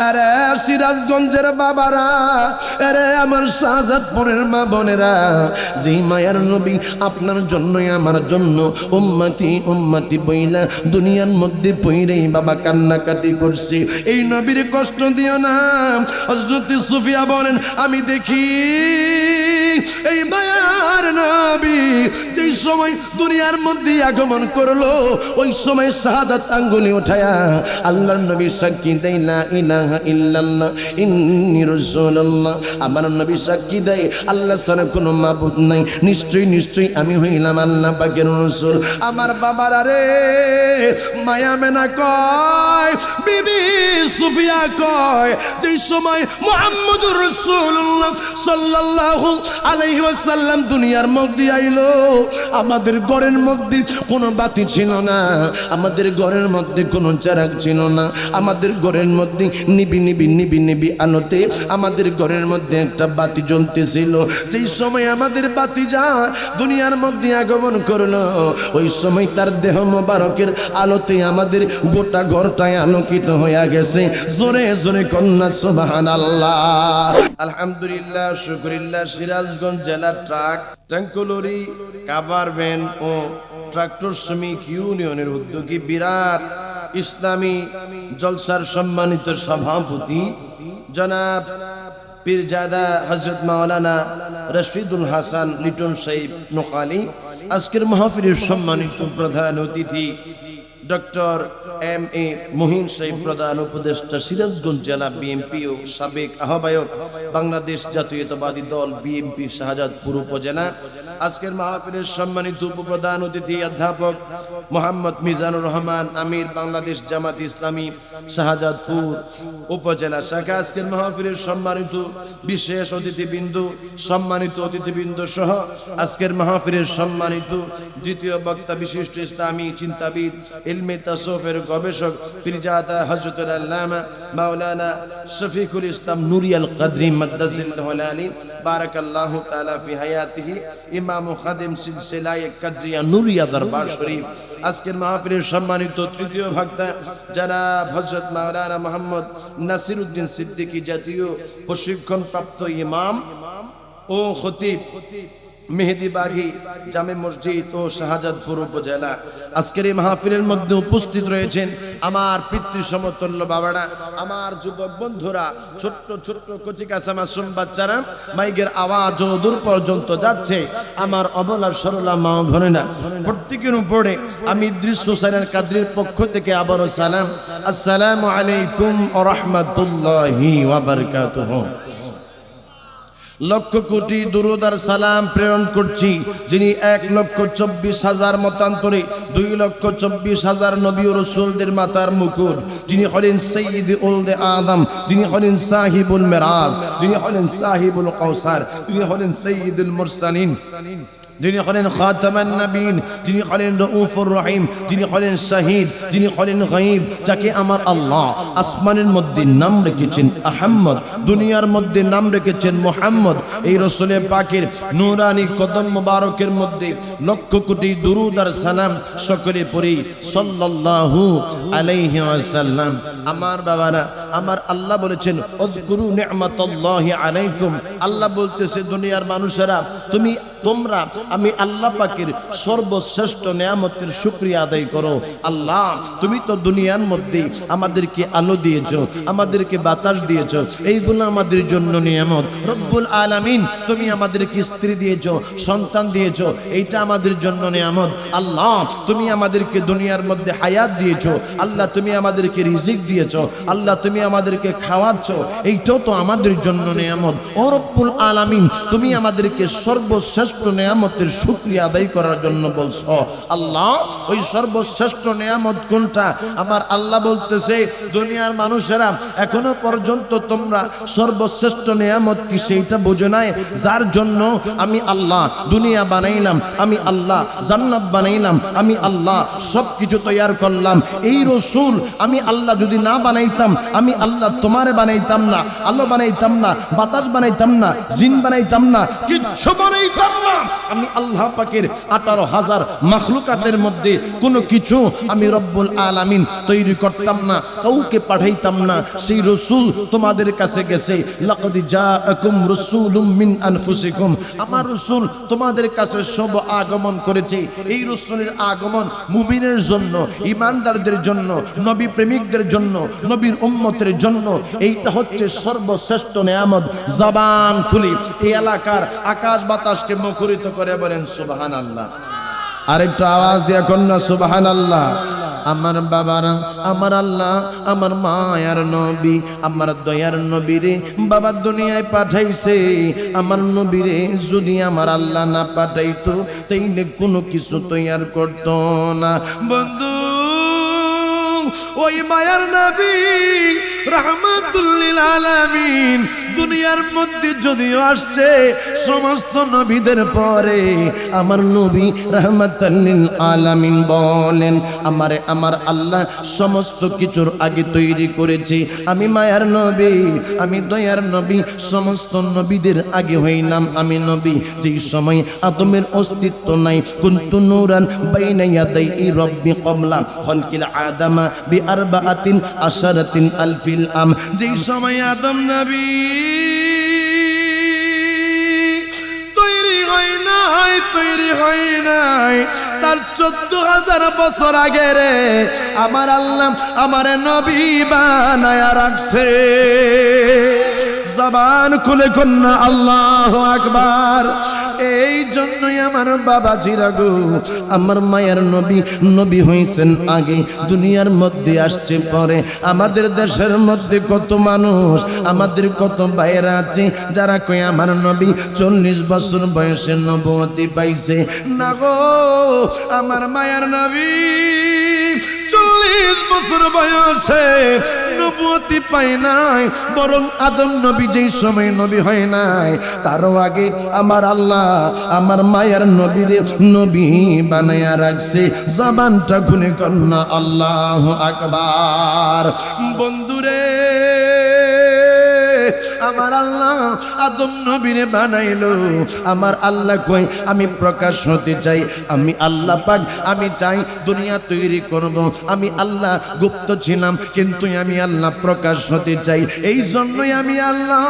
আরে সিরাজগঞ্জের বাবারা, আরে আমার শাহজাদপুরের মা বোনেরা, যেই মায়ার নবী আপনার জন্যই আমার জন্য উম্মতি উম্মতি বইলা দুনিয়ার মধ্যে পইরেই বাবা কান্নাকাটি করছে, এই নবীর কষ্ট দিও না। হযরত সুফিয়া বলেন, আমি দেখি এই মায়ার নবী যেই সময় দুনিয়ার মধ্যে আগমন করলো, ওই সময় শাহাদাত আঙ্গুলি উঠায়া আল্লাহর নবী সাক্ষী দেয় লা ইলাহা ইল্লাল্লাহ ইন্নী রাসূলুল্লাহ। আমার নবী সাক্ষী দেয় আল্লাহ ছাড়া কোনো মাবুদ নাই, নিশ্চয়ই নিশ্চয়ই আমি হইলাম আল্লাহ পাকের রাসূল। আমার বাবারা রে, মায়া মেনা কয়, বিবি সুফিয়া কয়, যেই সময় মুহাম্মদুর রাসূলুল্লাহ সাল্লাল্লাহু আলাইহি ওয়াসাল্লাম দুনিয়ার মধ্যে আইলো, আমাদের ঘরের মধ্যে কোনো বাতি ছিল না, আমাদের ঘরের মধ্যে কোনো চারাক ছিল না, আমাদের ঘরের মধ্যে নিবি নিবি নিবি নিবি আলোতে আমাদের ঘরের মধ্যে একটা বাতি জ্বলতেছিল। যেই সময় আমাদের বাতি যা দুনিয়ার মধ্যে আগমন করলো, ওই সময় তার দেহ মোবারকের আলোতে আমাদের গোটা ঘরটায় আলোকিত হয়ে গেছে। জোরে জোরে কন্যা সুবহানাল্লাহ। আলহামদুলিল্লাহ, শুকরিল্লাহ। সিরাজগঞ্জ জেলার ট্রাক, ট্যাঙ্কলরি, কাভার ভ্যান ও ট্রাক্টর শ্রমিক ইউনিয়নের উদ্যোগী বিরাট ইসলামী জলসার সম্মানিত সভাপতি জনাব পীরজাদা হযরত মাওলানা রশিদুল হাসান লিটন সাহেব নোকালী, আজকের মাহফিলের সম্মানিত প্রধান অতিথি ডক্টর এম এ মহিন সাহেব প্রধান উপদেষ্টা সিরাজগঞ্জ জেলা বিএনপি ও সাবেক আহ্বায়ক বাংলাদেশ জাতীয়তাবাদী দল বিএনপি শাহজাদপুর উপজেলা, আজকের মাহফিলের সম্মানিত উপপ্রধান অতিথি অধ্যাপক মোহাম্মদ মিজানুর রহমান আমির বাংলাদেশ জামাত ইসলামী শাহজাদপুর উপজেলা শাখা, আজকের মাহফিলের সম্মানিত বিশেষ অতিথিবৃন্দ, সম্মানিত অতিথিবৃন্দ সহ আজকের মাহফিলের সম্মানিত দ্বিতীয় বক্তা বিশিষ্ট ইসলামী চিন্তাবিদ, ইলমে তাসাউফের গবেষক পীরজাদা হযরতুল আল্লামা মাওলানা শফিকুল ইসলাম নুরি আল কদরি মাদ্দাজিল্লাহু আলী বারাকাল্লাহু তাআলা ফি হায়াতিহি, ইমাম ও খাদেম সিলসিলায়ে কদরিয়া নুরিয়া দরবার শরীফ, আজকের মাহফিলের সম্মানিত তৃতীয় বক্তা জনাব হযরত মাওলানা মোহাম্মদ নাসিরউদ্দিন সিদ্দিকী, জাতীয় প্রশিক্ষণপ্রাপ্ত ইমাম ও খতিব মেহেদিবাগী জামে মসজিদ ও শাহজাদপুর উপজেলা। আজকের এই মাহফিলের মধ্যে উপস্থিত রয়েছেন আমার পিতৃ সমতুল্য বাবারা, আমার যুবক বন্ধুরা, ছোট্ট ছোট্ট কচিকাঁচা মাসুম বাচ্চারা, মাইকের আওয়াজ দূর পর্যন্ত যাচ্ছে, আমার অবলা সরলা মা বোনেরা, প্রত্যেকের উপরে আমি ইদ্রিস হোসেন আল কাদরির পক্ষ থেকে আবারও সালাম, আসসালামু আলাইকুম ওয়া রাহমাতুল্লাহি ওয়া বারাকাতুহু। লক্ষ কোটি দুরূদ আর সালাম প্রেরণ করছি যিনি 1,24,000 মতান্তরে 2,24,000 নবী ও রাসূলদের মাতার মুকুট, যিনি হলেন সাইয়্যিদ উলদে আদম, যিনি হলেন সাহিবুল মিরাজ, যিনি হলেন সাহিবুল কাউসার, যিনি হলেন সাইয়্যিদুল মুরসালিন, যিনি হলেন খাতামান নবীন, যিনি হলেন রউফুর রহিম, যিনি হলেন শাহিদ, যিনি হলেন গায়ব, যাকে আমার আল্লাহ আসমানের মধ্যে নাম রেখেছেন আহমদ, দুনিয়ার মধ্যে নাম রেখেছেন মুহাম্মদ, এই রাসূলের পাকের নূরানি কদম মোবারকের মধ্যে লক্ষ কোটি দুরূদ আর সালাম সকলে পড়ি সাল্লাল্লাহু আলাইহি ওয়াসাল্লাম। আমার বাবারা, আমার আল্লাহ বলেছেন উযকুরু নি'মাতাল্লাহি আলাইকুম, আল্লাহ বলতেছে দুনিয়ার মানুষেরা তোমরা আমি আল্লাহ পাকের সর্বশ্রেষ্ঠ নিয়ামতের শুকরিয়া আদায় করো। আল্লাহ তুমি তো দুনিয়ার মধ্যে আমাদেরকে আলো দিয়েছো, আমাদেরকে বাতাস দিয়েছো, এইগুলো আমাদের জন্য নিয়ামত। রব্বুল আলামিন তুমি আমাদেরকে স্ত্রী দিয়েছো, সন্তান দিয়েছো, এইটা আমাদের জন্য নিয়ামত। আল্লাহ তুমি আমাদেরকে দুনিয়ার মধ্যে হায়াত দিয়েছো, আল্লাহ তুমি আমাদেরকে রিজিক দিয়েছো, আল্লাহ তুমি আমাদেরকে খাওয়াচ্ছ, এইটাও তো আমাদের জন্য নিয়ামত। ও রব্বুল আলামিন তুমি আমাদেরকে সর্বশ্রেষ্ঠ নিয়ামতের শুকরিয়া আদায় করার জন্য বলছো। আল্লাহ ওই সর্বশ্রেষ্ঠ নিয়ামত কোনটা? আমার আল্লাহ বলতেছে দুনিয়ার মানুষেরা এখনো পর্যন্ত তোমরা সর্বশ্রেষ্ঠ নিয়ামত কি সেইটা বুঝো নাই, যার জন্য আমি আল্লাহ দুনিয়া বানাইলাম, আমি আল্লাহ জান্নাত বানাইলাম, আমি আল্লাহ সবকিছু তৈয়ার করলাম। এই রাসূল আমি আল্লাহ যদি না বানাইতাম, আমি আল্লাহ তোমারে বানাইতাম না, আলো বানাইতাম না, বাতাস বানাইতাম না, জিন বানাইতাম না, কিচ্ছু বানাইতাম না। আমি আমি আল্লাহ পাকের 18,000 মাখলুকাতের মধ্যে কোনো কিছু আমি রব্বুল আলামিন তৈরি করতাম না, কাউকে পাঠাইতাম না। সেই রসুল তোমাদের কাছে গেছে। লাকাদ জাআকুম রাসূলুম মিন আনফুসিকুম, আমার রসুল তোমাদের কাছে সব আগমন করেছে। এই রসুলের আগমন মুমিনের জন্য, ইমানদারদের জন্য, নবী প্রেমিকদের জন্য, নবীর উম্মতের জন্য। এইটা হচ্ছে সর্বশ্রেষ্ঠ নেয়ামত। জবান খুলি এই এলাকার আকাশ বাতাসকে মুখরিত করে বলেন সুবহানাল্লাহ। আরেকটু আওয়াজ দিয়া কন্যা সুবহানাল্লাহ। আমার বাবারা, আমার আল্লাহ, আমার মায়ার নবী, আমার দয়ার নবীরে বাবা দুনিয়ায় পাঠাইছে। আমার নবীরে যদি আমার আল্লাহ না পাঠাইতো তাইলে কোনো কিছু তৈয়ার করতো না। বন্ধু, ওই মায়ার নবী রাহমাতুল লিল আলামিন দুনিয়ার মধ্যে যদিও আসছে সমস্ত নবীদের পরে, আমার নবী রাহমাতুল লিল আলামিন বলেন আমারে আমার আল্লাহ সমস্ত কিছুর আগে তৈরি করেছে। আমি মায়ার নবী, আমি দয়ার নবী, সমস্ত নবীদের আগে হইলাম আমি নবী। যেই সময় আদমের অস্তিত্ব নাই, কুনতু নূরান বাইনা ইয়াদাই রব্বি ক্বাবলা খালকিল আদামা বিআরবাআতিন আশারাতিন আলফিল আম। যেই সময় আদম নবী তৈরি হয় নাই, তার 14,000 বছর আগে রে আমার আল্লাহ আমারে নবী বানায়া রাখছে। জবান খুলে কন্যা আল্লাহু আকবার। এই জন্যই আমার বাবা জিরাগো, আমার মায়ের নবী নবী হয়েছেন আগে, দুনিয়ার মধ্যে আসছে পরে। আমাদের দেশের মধ্যে কত মানুষ, আমাদের কত ভাইয়েরা আছে যারা কয় আমার নবী 40 বছর বয়সে নবুয়তি পাইছে। না গো, আমার মায়ের নবী 40 বছর বয়সে নবুয়তি পায় নাই, বরং আদম নবী যেই সময় নবী হয় নাই তারও আগে আমার আল্লাহ আমার মায়ের নবীরে নবী বানায়া রাখছে। জবানটা খুলে কন্যা আল্লাহু আকবার। বন্ধুরে, আমার আল্লাহ আদম নবীরে বানাইলো। আমার আল্লাহ কই আমি প্রকাশ হতে চাই, আমি আল্লাহ পাক আমি চাই দুনিয়া তৈরি করব। আমি আল্লাহ গুপ্ত ছিলাম কিন্তু আমি আল্লাহ প্রকাশ হতে চাই। এই জন্যই আমি আল্লাহ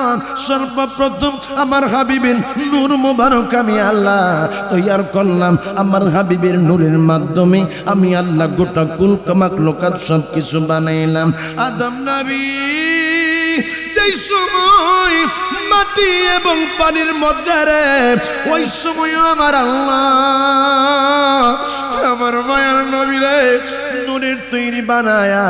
সর্বপ্রথম আমার হাবিবের নূর মুবারক আমি আল্লাহ তৈয়ার করলাম। আমার হাবিবের নূরের মাধ্যমে আমি আল্লাহ গোটা কুল মাখলুকাত সব কিছু বানাইলাম। আদম নবী যেই সময় মাটি এবং পানির মধ্যে রে, ওই সময় আমার আল্লাহ আমার মায়ার নবীরে নূরের তৈরি বানায়া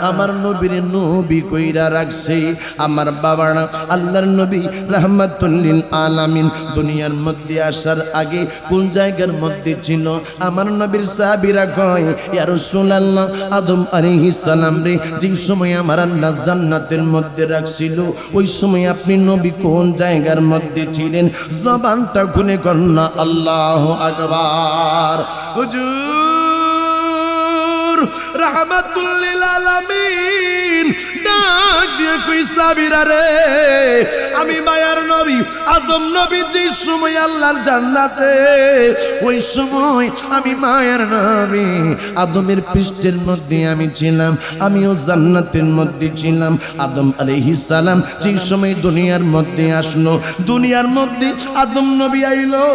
আমার নবীর নবী কইরা রাখছে। আমার বাবারা আল্লাহর নবী রাহমাতুল লিল আলামিন দুনিয়ার মধ্যে আসার আগে কোন জায়গার মধ্যে ছিল? আমার নবীর সাহাবীরা কয় ইয়া রাসূলুল্লাহ, আদম আলাইহিস সালাম রে যে সময় আমার আল্লাহ জান্নাতের মধ্যে রাখছিল ওই সময় আপনি নবী কোন জায়গার মধ্যে ছিলেন? জবানটা খুলে কন্যা আল্লাহু আকবার। হুজুর রাহমাতুল লিল আলামিন ডাক দিয়ে কই সাবিরা রে, আমি মায়ার নবী আদম নবী যে সময় আল্লাহর জান্নাতে, ওই সময় আমি মায়ার নবী আদমের পৃষ্ঠের মধ্যে আমি ছিলাম, আমিও জান্নাতের মধ্যে ছিলাম। আদম আলাইহিস সালাম যে সময় দুনিয়ার মধ্যে আসলো, দুনিয়ার মধ্যে আদম নবী আইলো,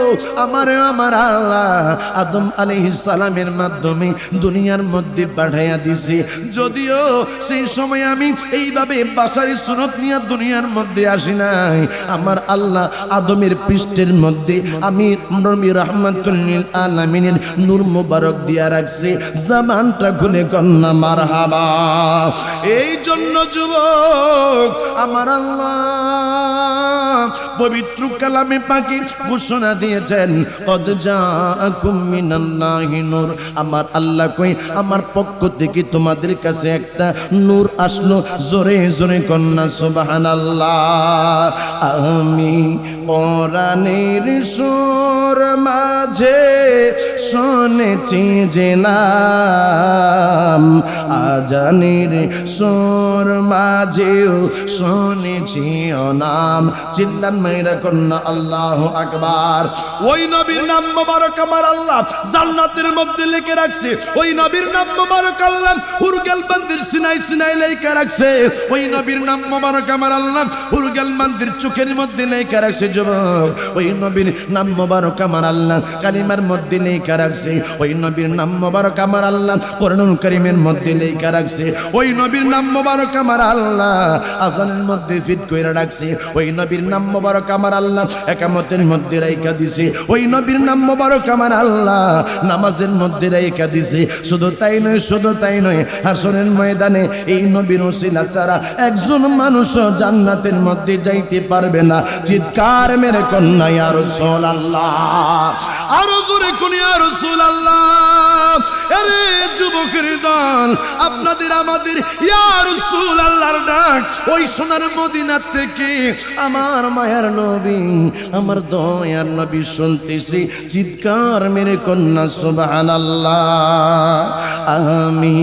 আমারে আমার আল্লাহ আদম আলাইহিস সালামের মাধ্যমে দুনিয়ার মধ্যে পাঠাইয়া দিছে। যদিও সেই সময় আমি এইভাবে বাসারি সুরত নিয়ে দুনিয়ার মধ্যে আসি নাই, আমার আল্লাহ আদমের পৃষ্ঠের মধ্যে আমি নবী রাহমাতুল লিল আলামিনের নূর মুবারক দিয়া রাখছে। জামানটা খুলে কন্যা মারহাবা। এই জন্য যুবক আমার আল্লাহ পবিত্র কালামে পাকে ঘোষণা দিয়েছেন কদ জাআকুম মিনাল্লাহি নূর। আমার আল্লাহ কই আমার পক্ষ থেকে তোমাদের কাছে একটা নূর আসলো। জোরে জোরে কন্যা সুবহানাল্লাহ। আমি কোরআনের সুর মাঝে শুনেছি যে নাম, আজানের সুর মাঝেও শুনেছি ও নাম। চিল্লান মাইরা কন্যা আল্লাহু আকবার। ওই নবীর নাম মোবারক আমার আল্লাহ জান্নাতের মধ্যে লিখে রাখছে, ওই নবীর নাম মোবারক আল্লাহ হুরগাল বান্দির সিনাই সিনাই লিখে রাখছে, ওই নবীর নাম মোবারক আমার আল্লাহ হুরগাল বান্দির চোখের মধ্যে লিখে রাখছে। যুবক, ওই নবীর নাম মোবারক আমার আল্লাহ কালিমার মধ্যে লিখে রাখছে, ওই নবীর নাম মোবারক আমার আল্লাহ কোরআনুল কারীমের মধ্যে লিখে রাখছে, ওই নবীর নাম মোবারক আমার আল্লাহ আযানের মধ্যে ফিট কইরা রাখছে, ওই নবীর নাম মোবারক আমার আল্লাহ একামতের মধ্যে রাইখা দিছে, ওই নবীর নাম মোবারক আমার আল্লাহ নামাজের মধ্যে রাইখা দিছে। শুধু তাই নয়, শুধু তাই নয়, হাসরের ময়দানে এই নবীর ওসিলা ছাড়া একজন মানুষও জান্নাতের মধ্যে যাইতে পারবে না। চিৎকার মেরে কন্যা ইয়া রাসূলুল্লাহ, আরো জোরে কোন ইয়া রাসূলুল্লাহ। আরে যুবকের দল, আপনাদের আমাদের ইয়া রাসূলুল্লাহর ডাক ওই সোনার মদিনা থেকে আমার মায়ার নবী, আমার দয়ার নবী শুনতেছি। চিৎকার মেরে কন্যা সুবহানাল্লাহ। আমি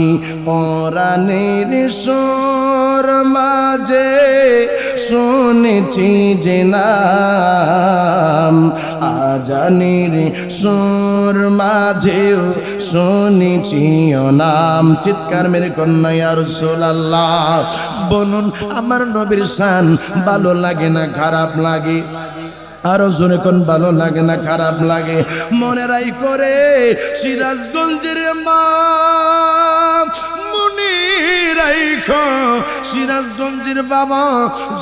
কোরআনের সুর মাঝে শুনেছি যে নাম, আজানের সুর মাঝেও শুনেছি ও নাম। চিৎকার মেরে কন্যা ইয়া রাসূলুল্লাহ। বলুন আমার নবীর শান ভালো লাগে না খারাপ লাগে? আরো জোরে কোন ভালো লাগে না খারাপ লাগে? মনে রাই করে সিরাজগঞ্জের মা, মনে রাইখো সিরাজগঞ্জের বাবা,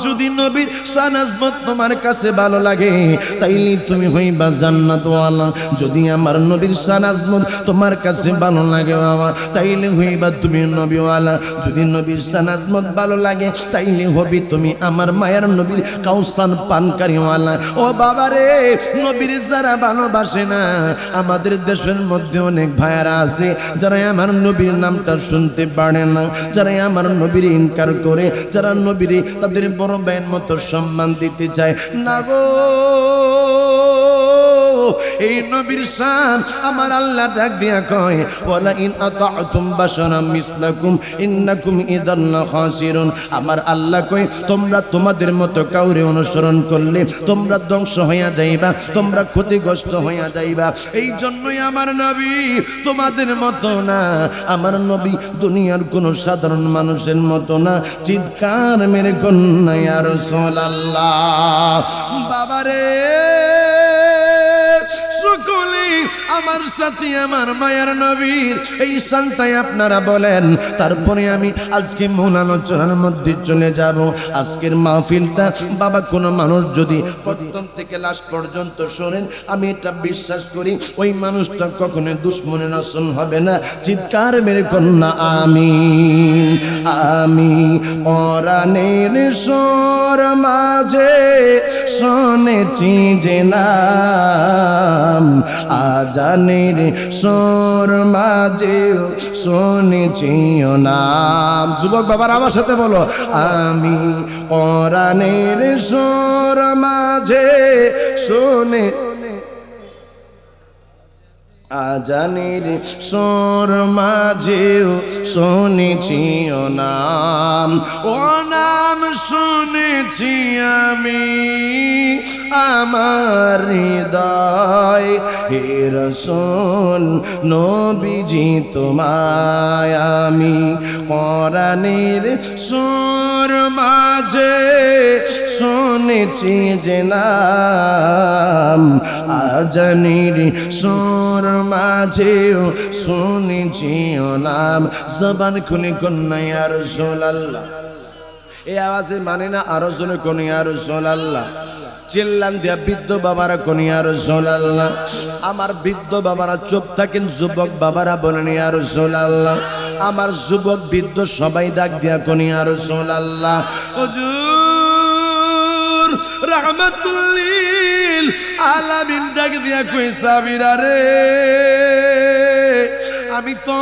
যদি নবীর শানাজমত তোমার কাছে ভালো লাগে তাইলে তুমি হইবা জান্নাতওয়ালা। যদি আমার নবীর শানাজমত তোমার কাছে ভালো লাগে বাবা, তাইলে হইবা তুমি নবীওয়ালা। যদি নবীর শানাজমত ভালো লাগে তাইলে হবি তুমি আমার মায়ের নবীর কাউসান পানকারীওয়ালা। ও বাবা রে, নবীর যারা ভালোবাসে না, আমাদের দেশের মধ্যে অনেক ভাইয়ারা আছে যারা আমার নবীর নামটা শুনতে পারে না, যারা আমার নবীর ইনকার করে, যারা নবীর তাদের বড় ভাইয়ের মতো সম্মান দিতে চায় না গো। এই নবীর শান আমার আল্লাহ ডাক দিয়া কয়, ওয়ালা ইন আতা'তুম বাশারাম মিসলাকুম ইন্নাকুম ইযান লাখাসিরুন। আমার আল্লাহ কয়, তোমরা তোমাদের মতো কাউরে অনুসরণ করলে তোমরা ধ্বংস হইয়া যাইবা, তোমরা ক্ষতিগ্রস্ত হইয়া যাইবা। এই জন্যই আমার নবী তোমাদের মতো না, আমার নবী দুনিয়ার কোনো সাধারণ মানুষের মতো না। চিৎকার মেরে কন্যা ইয়া রাসূলুল্লাহ। বাবারে সকলে আমার সাথে আমার মায়ার নবীর এই শানটাই আপনারা বলেন। তারপরে আমি আজকে মূল আলোচনার মধ্যে চলে যাব। আজকের মাহফিলটা বাবা কোনো মানুষ যদি প্রথম থেকে লাস্ট পর্যন্ত শোনেন, আমি এটা বিশ্বাস করি ওই মানুষটা কখনো দুশ্মনের আসন হবে না। চিৎকার মেরে কন্যা আমিন। আমি কোরআনের সুর মাঝে শুনেছি যে নাম, আজানের সুর মাঝেও শুনেছি ও নাম। যুবক বাবার আমার সাথে বলো, আমি কোরআনের সুর মাঝে শুনে, আজানের সুর মাঝেও শুনেছি ও নাম। ও নাম শুনেছি আমি আমার হৃদয়, হে রাসূল নবীজি তোমায় আমি কোরআনের সুর মাঝে শুনেছি যে নাম, আজানের সুর মাঝেও শুনেছি ও নাম। জবান খুলে কন্যা ইয়া রাসূলুল্লাহ। এই আওয়াজে মানে না আরো জোরে কোন ইয়া রাসূলুল্লাহ। চিল্লান দিয়া বৃদ্ধ বাবারা কোন ইয়া রাসূলুল্লাহ। আমার বৃদ্ধ বাবারা চুপ থাকেন, যুবক বাবারা বলেন ইয়া রাসূলুল্লাহ। আমার যুবক বৃদ্ধ সবাই ডাক দিয়া কোন ইয়া রাসূলুল্লাহ। হুজুর রাহমাতুল লিল আলামিন ডাক দিয়া কই সাবিরা রে, আমি তো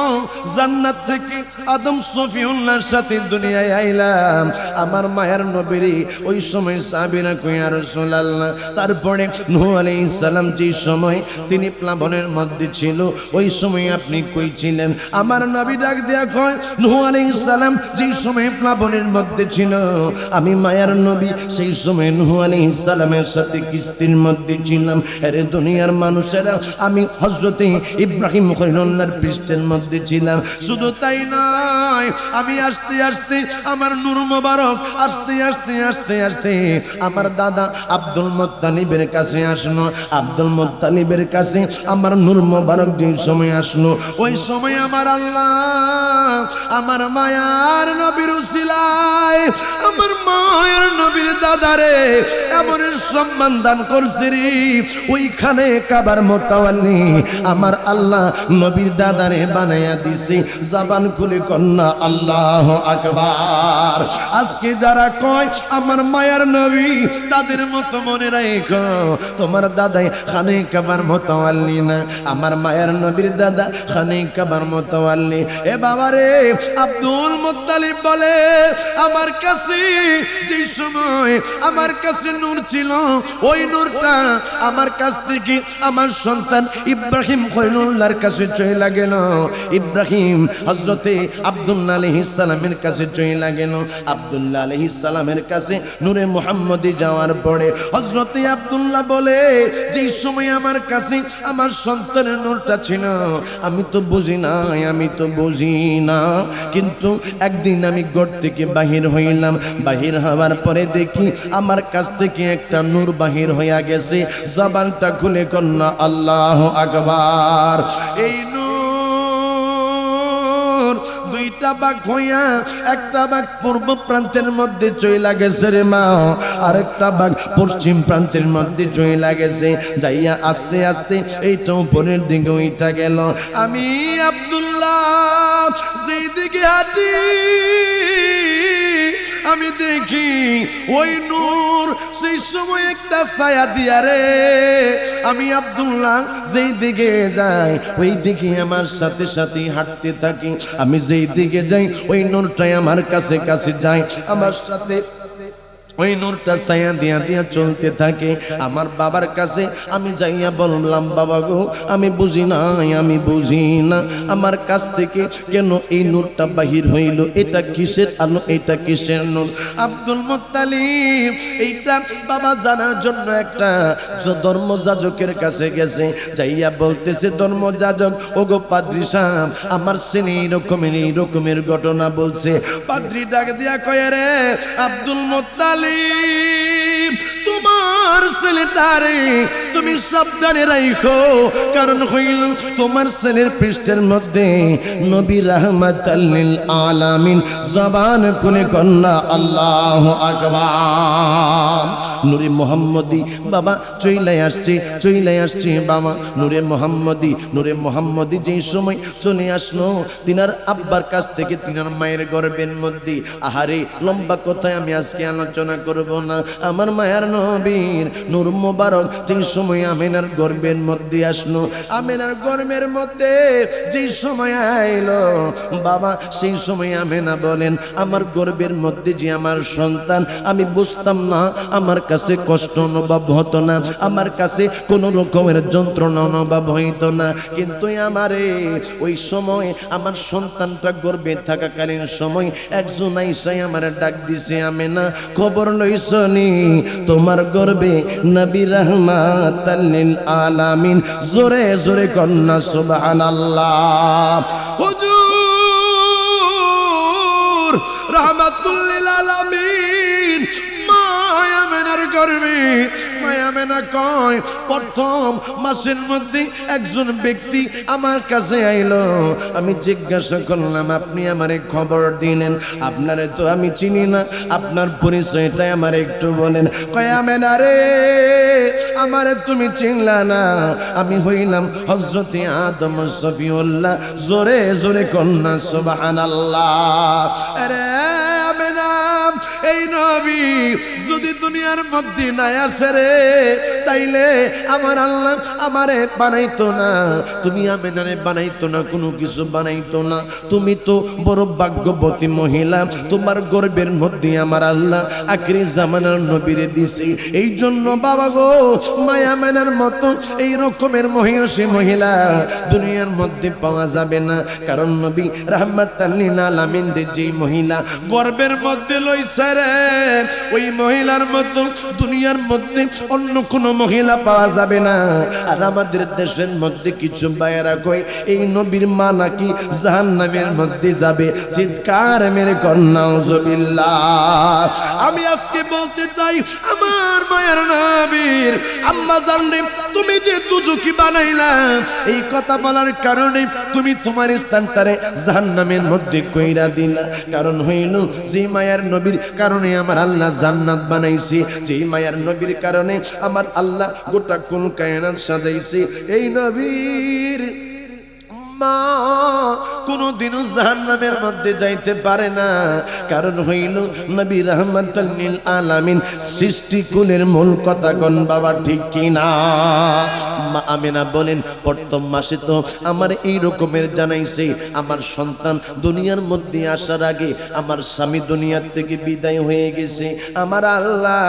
জান্নাত থেকে আদম সফিউল্লাহর সাথে দুনিয়ায় আইলাম। আমার মায়ের নবীর ওই সময় সাহাবীরা কই ইয়া রাসূলুল্লাহ, তারপরে নূহ আলাইহিস সালাম যে সময় তিনি প্লাবনের মধ্যে ছিল ওই সময় আপনি কই ছিলেন? আমার নবী ডাক দেয়া কয় নূহ আলাইহিস সালাম যে সময় প্লাবনের মধ্যে ছিল আমি মায়ার নবী সেই সময় নূহ আলাইহিস সালামের সাথে কিস্তির মধ্যে ছিলাম। আরে দুনিয়ার মানুষেরা আমি হযরতে ইব্রাহিম খলিলুল্লাহর পৃষ্ঠের মধ্যে ছিলাম। শুধু তাই নয়, আমি আস্তে আস্তে আমার নূর মোবারক আস্তে আস্তে আস্তে আস্তে আমার দাদা আব্দুল মুত্তালিবের কাছে আসলো। আব্দুল মুত্তালিবের কাছে আমার নূর মোবারক যে সময় আসলো ওই সময় আমার আল্লাহ আমার মায়ার নবীর উসিলায় আমার মায়ের নবীর দাদারে এমন সম্মান দান করছে রে। ওইখানে কাবার মোতাওয়াল্লি আমার আল্লাহ নবীর দাদারে বানায়া দিছে। জবান খুলে কন্যা আল্লাহু আকবার। আজকে যারা কয় আমার মায়ার নবী তাদের মতো মনে রাখো তোমার দাদাই খানে কাবার মোতাওয়াল্লি না, আমার মায়ার নবীর দাদা খানে কাবার মোতাওয়াল্লি। এ বাবারে আব্দুল মুত্তালিব বলে আমার কাছে যে সময় আমার কাছে নূর ছিল ওই নূরটা আমার কাছ থেকে আমার সন্তান ইব্রাহিম খলিলুল্লাহর কাছে চলে গেল। ইব্রাহিম হযরতে আব্দুল্লাহ আলাইহিস সালামের কাছে চলে গেল। আব্দুল্লাহ আলাইহিস সালামের কাছে নূরে মুহাম্মদি যাওয়ার পরে হযরতে আব্দুল্লাহ বলে যে সময় আমার কাছে আমার সন্তানের নূরটা ছিল আমি তো বুঝি না, আমি তো বুঝি না, কিন্তু একদিন আমি ঘর থেকে বাহির হইলাম। বাহির হওয়ার পরে দেখি আমার কাছ থেকে একটা নূর বাহির হইয়া গেছে। জবানটা খুলে কন্যা আল্লাহু আকবার। এই নূর দুইটা ভাগ হইয়া একটা ভাগ পূর্ব প্রান্তের মধ্যে চইলা গেছে রে মা, আর একটা ভাগ পশ্চিম প্রান্তের মধ্যে চইলা গেছে। যাইয়া আস্তে আস্তে এইটা উপরের দিকে উঠা গেল। আমি আব্দুল্লাহ যেই দিকে হাঁটি আমি দেখি ওই নূর সেই সময় একটা ছায়া দিয়া রে। আমি আব্দুল্লাহ যেই দিকে যাই ওই দিকে আমার সাথে সাথে হাঁটতে থাকি। আমি যেই দিকে যাই ওই নূরটাই আমার কাছে কাছে যায়, আমার সাথে ওই নূরটা ছায়া দিয়া দিয়া চলতে থাকে। আমার বাবার কাছে আমি যাইয়া বললাম বাবা গো আমি বুঝি না, আমি বুঝি না আমার কাছ থেকে কেন এই নূরটা বাহির হইল, এটা কিসের আলো, এটা কিসের নূর। আব্দুল মুত্তালিব এইটা বাবা জানার জন্য একটা ধর্মযাজকের কাছে গেছে। যাইয়া বলতেছে ধর্মযাজক ওগো পাদ্রী সাহেব আমার ছেলে এই রকমের ঘটনা বলছে। পাদ্রী ডাক দিয়া কয় রে আব্দুল মুত্তালিব তোমার ছেলেটারে তুমি সাবধানে রাখো, কারণ হইল তোমার ছেলের পৃষ্ঠের মধ্যে নবী রাহমাতাল লিল আলামিন। জবান খুলে কন্যা আল্লাহু আকবার। নূরে মুহাম্মদি বাবা চইলাই আসছে বাবা নূরে মুহাম্মদি যেই সময় চলে আসলো তিনার আব্বার কাছ থেকে তিনার মায়ের গর্ভের মধ্যে। আহারে লম্বা কথায় আমি আজকে আলোচনা করব না। আমার মায়ের নবীর নূর মোবারক যেই সময় আমেনার গর্ভের মধ্যে আসলো, আমেনার গর্ভের মধ্যে যেই সময় আইলো বাবা সেই সময় আমেনা বলেন আমার গর্ভের মধ্যে যে আমার সন্তান আমি বুঝতাম না, আমার কাছে কষ্ট অনুভব হতো না, আমার কাছে কোনো রকমের যন্ত্রণা অনুভব হইতো না। কিন্তু আমারে ওই সময় আমার সন্তানটা গর্ভে থাকাকালীন সময় একজন আইসাই আমার ডাক দিছে আমেনা খবর লইছনি তোমার গর্বে নবী রাহমাতাল লিল আলামিন। জোরে জোরে কন্যা সুবহানাল্লাহ। হুজুর রাহমাতুল লিল আলামিন মায়া মেনার গর্বে মায়া মেনা কয় প্রথম মাসের মধ্যে একজন ব্যক্তি আমার কাছে আইলো। আমি জিজ্ঞাসা করলাম আপনি আমারে খবর দিলেন, আপনারে তো আমি চিনি না, আপনার পরিচয়টা আমার একটু বলেন। কয় আমেনা রে আমারে তুমি চিনলা না, আমি হইলাম হযরতে আদম সফিউল্লাহ। জোরে জোরে কন্যা সুবহানাল্লাহ। আরে আমেনা এই নবী যদি দুনিয়ার মধ্যে নাই আসে রে, তাইলে আমার আল্লাহ আমারে বানাইতো না, তুমি আমেনারে বানাইতো না, কোনো কিছু বানাইতো না। তুমি তো বড় ভাগ্যবতী মহিলা, তোমার গর্বের মধ্যে আমার আল্লাহ আখিরি জামানার নবীরে দিছে। এই জন্য বাবা গো, মায়া মেনার মতো এই রকমের মহিষী মহিলা দুনিয়ার মধ্যে পাওয়া যাবে না। কারণ নবী রাহমাতাল লিল আলামিন যেই মহিলা গর্বের মধ্যে লইছে রে, ওই মহিলার মতো দুনিয়ার মধ্যে অন্য কোনো মহিলা পাওয়া যাবে না। আর আমাদের দেশের মধ্যে কিছু ভাইয়েরা কয় এই নবীর মা নাকি জাহান্নামের মধ্যে যাবে, চিৎকার মেরে নাউজুবিল্লাহ। আমি আজকে বলতে চাই আমার মায়ের নবীর আম্মা জান রে, তুমি যে দুজকি বানাইলা, এই কথা বলার কারণে তুমি তোমার স্থানটারে জাহান্নামের মধ্যে কইরা দিলা। কারণ হইল যে মায়ের নবীর কারণে আমার আল্লাহ জান্নাত বানাইছে, যে মায়ের নবীর কারণে আমার আল্লাহ গোটা কুল কায়নাত সাজাইছে। এই নবীর মা কোনদিনও জাহান্নামের মধ্যে যাইতে পারে না। কারণ হইল নবী রাহমাতাল লিল আলামিন সৃষ্টি কুলের মূল কথা কোন বাবা, ঠিক কি না? মা আমেনা বলেন প্রথম মাসে তো আমার এই রকমের জানাইছে, আমার সন্তান দুনিয়ার মধ্যে আসার আগে আমার স্বামী দুনিয়ার থেকে বিদায় হয়ে গেছে। আমার আল্লাহ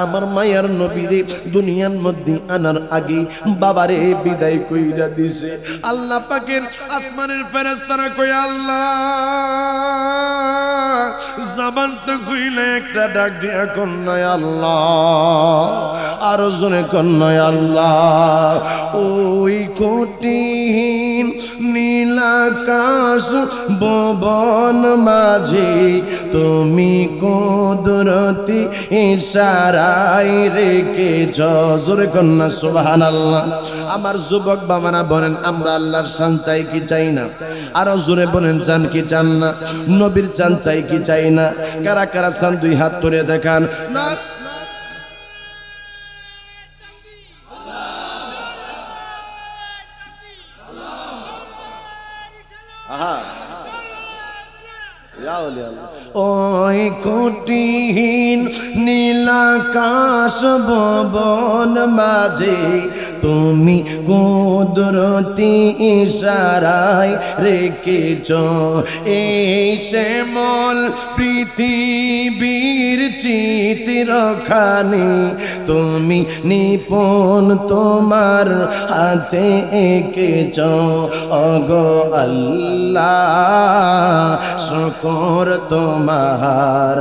আমার মায়ার নবীরে দুনিয়ার মধ্যে আনার আগে বাবারে বিদায় কইরা দিছে। আল্লাহ পাকের আসমানের ফেরেশতারা কই আল্লাহ জবানটা কইলে একটা ডাক দিয়া কন্যায় আল্লাহ, আরো জোরে কন্যায় আল্লাহ। ওই কঠিন নীলাকাশ ভুবন মাঝে তুমি কুদরতি ইশারায় রেখেছ, জোরে কন্যা সুবহানাল্লাহ। আমার যুবক বাবারা বলেন আমরা আল্লাহর শান চাই কি চাই না? আরো জোরে বলেন চান কি চান না? নবীর চান চাই কি চাই না? কারা কারা চান দুই হাত তুলে দেখান না। ওই কঠিন নীলাকাশ ভুবন মাঝে তুমি কুদরতি ইশারায় রেখেছ, এই শ্যামল পৃথিবীর চিত্রখানি তুমি নিপুণ তোমার হাতে এঁকেছ। ওগো আল্লাহ শুকর তোমার,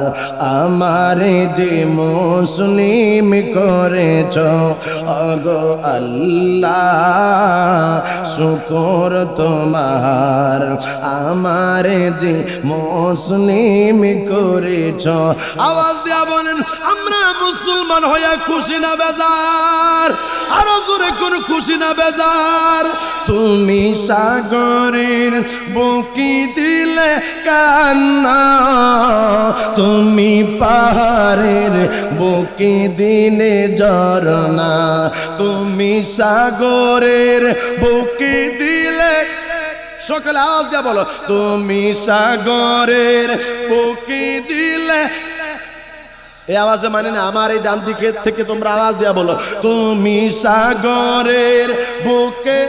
আমারে যে মুসলিম করেছ। ওগো আল্লাহ শুকর তোমার, আমারে যে মুসলিম করেছ। আওয়াজ দিয়া বলেন আমরা মুসলমান হইয়া খুশি না বেজার? আরো জোরে কোন খুশি না বেজার? তুমি সাগরের বুকি দিলে কান্না, তুমি পাহাড়ের বুকি দিলে ঝরনা, তুমি সাগরের বুকি দিলে, সকলে আওয়াজ দিয়া বলো, তুমি সাগরের বুকি দিলে। এই আওয়াজে মানে না, আমার এই ডান দিকে থেকে তোমরা আওয়াজ দিয়া বলো, তুমি সাগরের বুকে।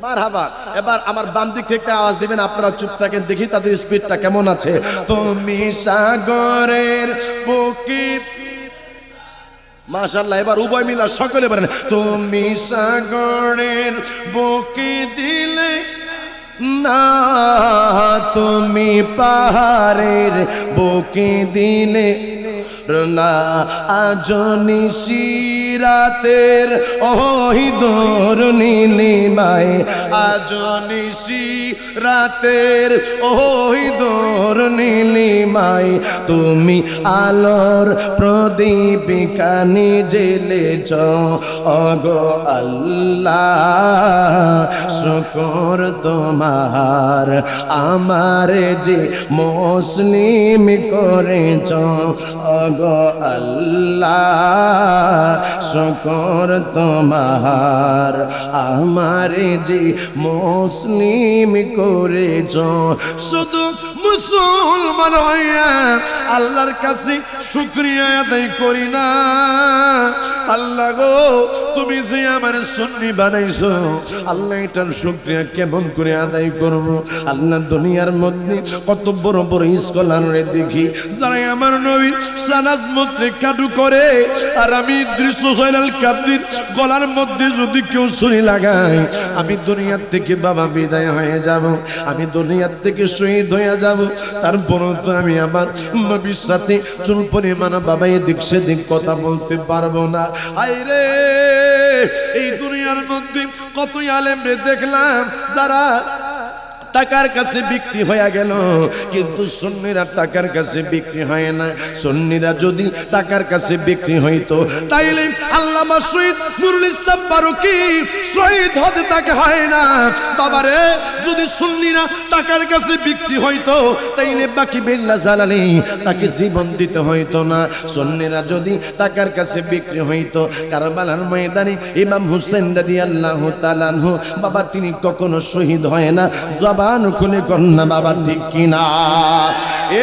মারহাবা। এবার আমার বাম দিক থেকে আওয়াজ দিবেন, আপনারা চুপ থাকেন, দেখি তাদের স্পিডটা কেমন আছে। তুমি সাগরের বুকে। মাশাআল্লাহ। এবার উভয় মিলা সকলে বলেন, তুমি সাগরের বুকে দিলে না, তুমি পাহাড়ের বুকে দিলে না, আজ নিশিরাতের ওই দোর নীলিমায়, আজ নিশিরাতের ওই দোর নীলিমায় তুমি আলোর প্রদীপিকা জ্বেলেছ। ওগো আল্লাহ শুকর তোমার, আমারে যে মুসলিম করেছ। ওগো আল্লাহ শুকর তোমার, আমারে যে মুসলিম করেছ। শুধু মুসলমান হইয়া আল্লাহর কাছে শুকরিয়া আদায় করি না। আল্লাহ গো, তুমি যে আমার সুন্নি বানাইছো, আল্লাহ এটার শুকরিয়া কেমন করে আদায় করব? আল্লাহ দুনিয়ার মধ্যে কত বড় বড় স্কলারে দেখি যারা আমার নবীর সানাজ মধ্যে কাটু করে, আর আমি দৃশ্য সৈনাল কাদির গলার মধ্যে যদি কেউ ছুরি লাগায়, আমি দুনিয়ার থেকে বাবা বিদায় হয়ে যাব, আমি দুনিয়ার থেকে শহীদ হয়ে যাব, তারপরও তো আমি আমার নবীর সাথে চুল পরিমাণ বাবা এদিক সেদিক কথা বলতে পারবো না। আইরে, এই দুনিয়ার মধ্যে কতই আলেম রে দেখলাম যারা টাকার কাছে বিক্রি হয়ে গেল, কিন্তু সুন্নিরা টাকার কাছে বিক্রি হয় না। সুন্নিরা যদি টাকার কাছে বিক্রি হইতো তাইলে আল্লামা শহীদ নুরুল ইসলাম ফারুকী শহীদ হতে তাকে হয় না। বাবারে, যদি সুন্নিরা টাকার কাছে বিক্রি হইতো তাইলে বাকি বিল্লাহ জালালি তাকে জীবন দিতে হইতো না। সুন্নিরা যদি টাকার কাছে বিক্রি হইতো, কারবালার ময়দানে ইমাম হুসেন রাদিয়াল্লাহু তাআলা আনহু বাবা তিনি কখনো শহীদ হয় না। জবান খুলে কন্যা বাবা ঠিক কিনা?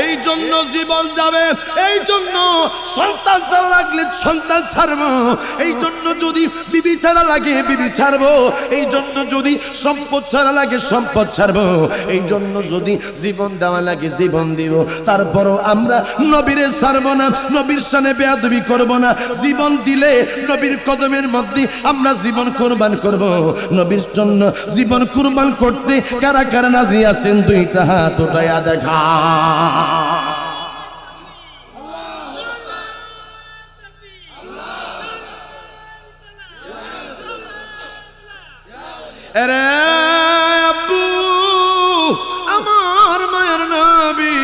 এই জন্য জীবন যাবে, এই জন্য সন্তান ছাড়া লাগলে সন্তান ছাড়বো, এই জন্য যদি বিবি ছাড়া লাগে বিবি ছাড়বো, এই জন্য যদি সম্পদ ছাড়া লাগে সম্পদ ছাড়বো, এই জন্য যদি জীবন দেওয়া লাগে জীবন দিব। তারপরও আমরা নবীরে ছাড়বো না, নবীর শানে বেয়াদবি করব না। জীবন দিলে নবীর কদমের মধ্যে আমরা জীবন কুরবান করব। নবীর জন্য জীবন কুরবান করতে কারা কারা রাজি আছেন? দুইটা হাত উঠাইয়া দেখা। আরে আব্বু, আমার মায়ের নবী,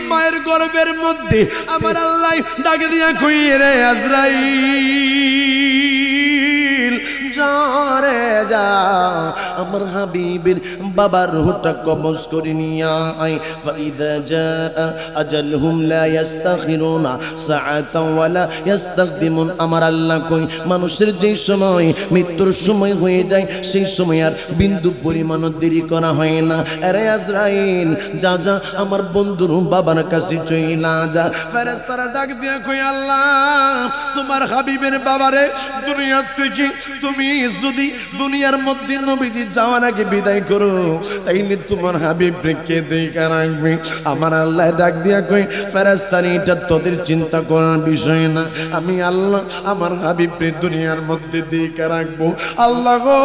মায়ের গর্ভের মধ্যে আমার আল্লাহ ডাকে দিয়া কই, রে আজরাইল যা রে যা, আমার হাবিবের বাবার রূহটা কবজ করে নিয়া আয়। ফাইদা জা আজালহুম লা ইস্তাখিরুনা সাআতাও ওয়ালা ইস্তাকদিমুন। আমার আল্লাহ কই, মানুষের যেই সময় মৃত্যুর সময় হয়ে যায় সেই সময় আর বিন্দু পরিমাণও দেরি করা হয় না। আরে আজরাইল যা যা আমার বন্ধুর বাবার কাছে চইলা যা। ফেরেশতারা ডাক দিয়া কই, আল্লাহ তোমার হাবিবের বাবারে দুনিয়ার থেকে তুমি যদি দুনিয়ার মধ্যে নবীজি যাওয়ার আগে বিদায় করো, তাইলে তোমার হাবিব রেখে দেখা রাখবে। আমার আল্লাহ ডাক দিয়া কই, ফেরেশতারা এটা তোদের চিন্তা করার বিষয় না, আমি আল্লাহ আমার হাবিব দুনিয়ার মধ্যে দেখা রাখবো। আল্লাহ গো,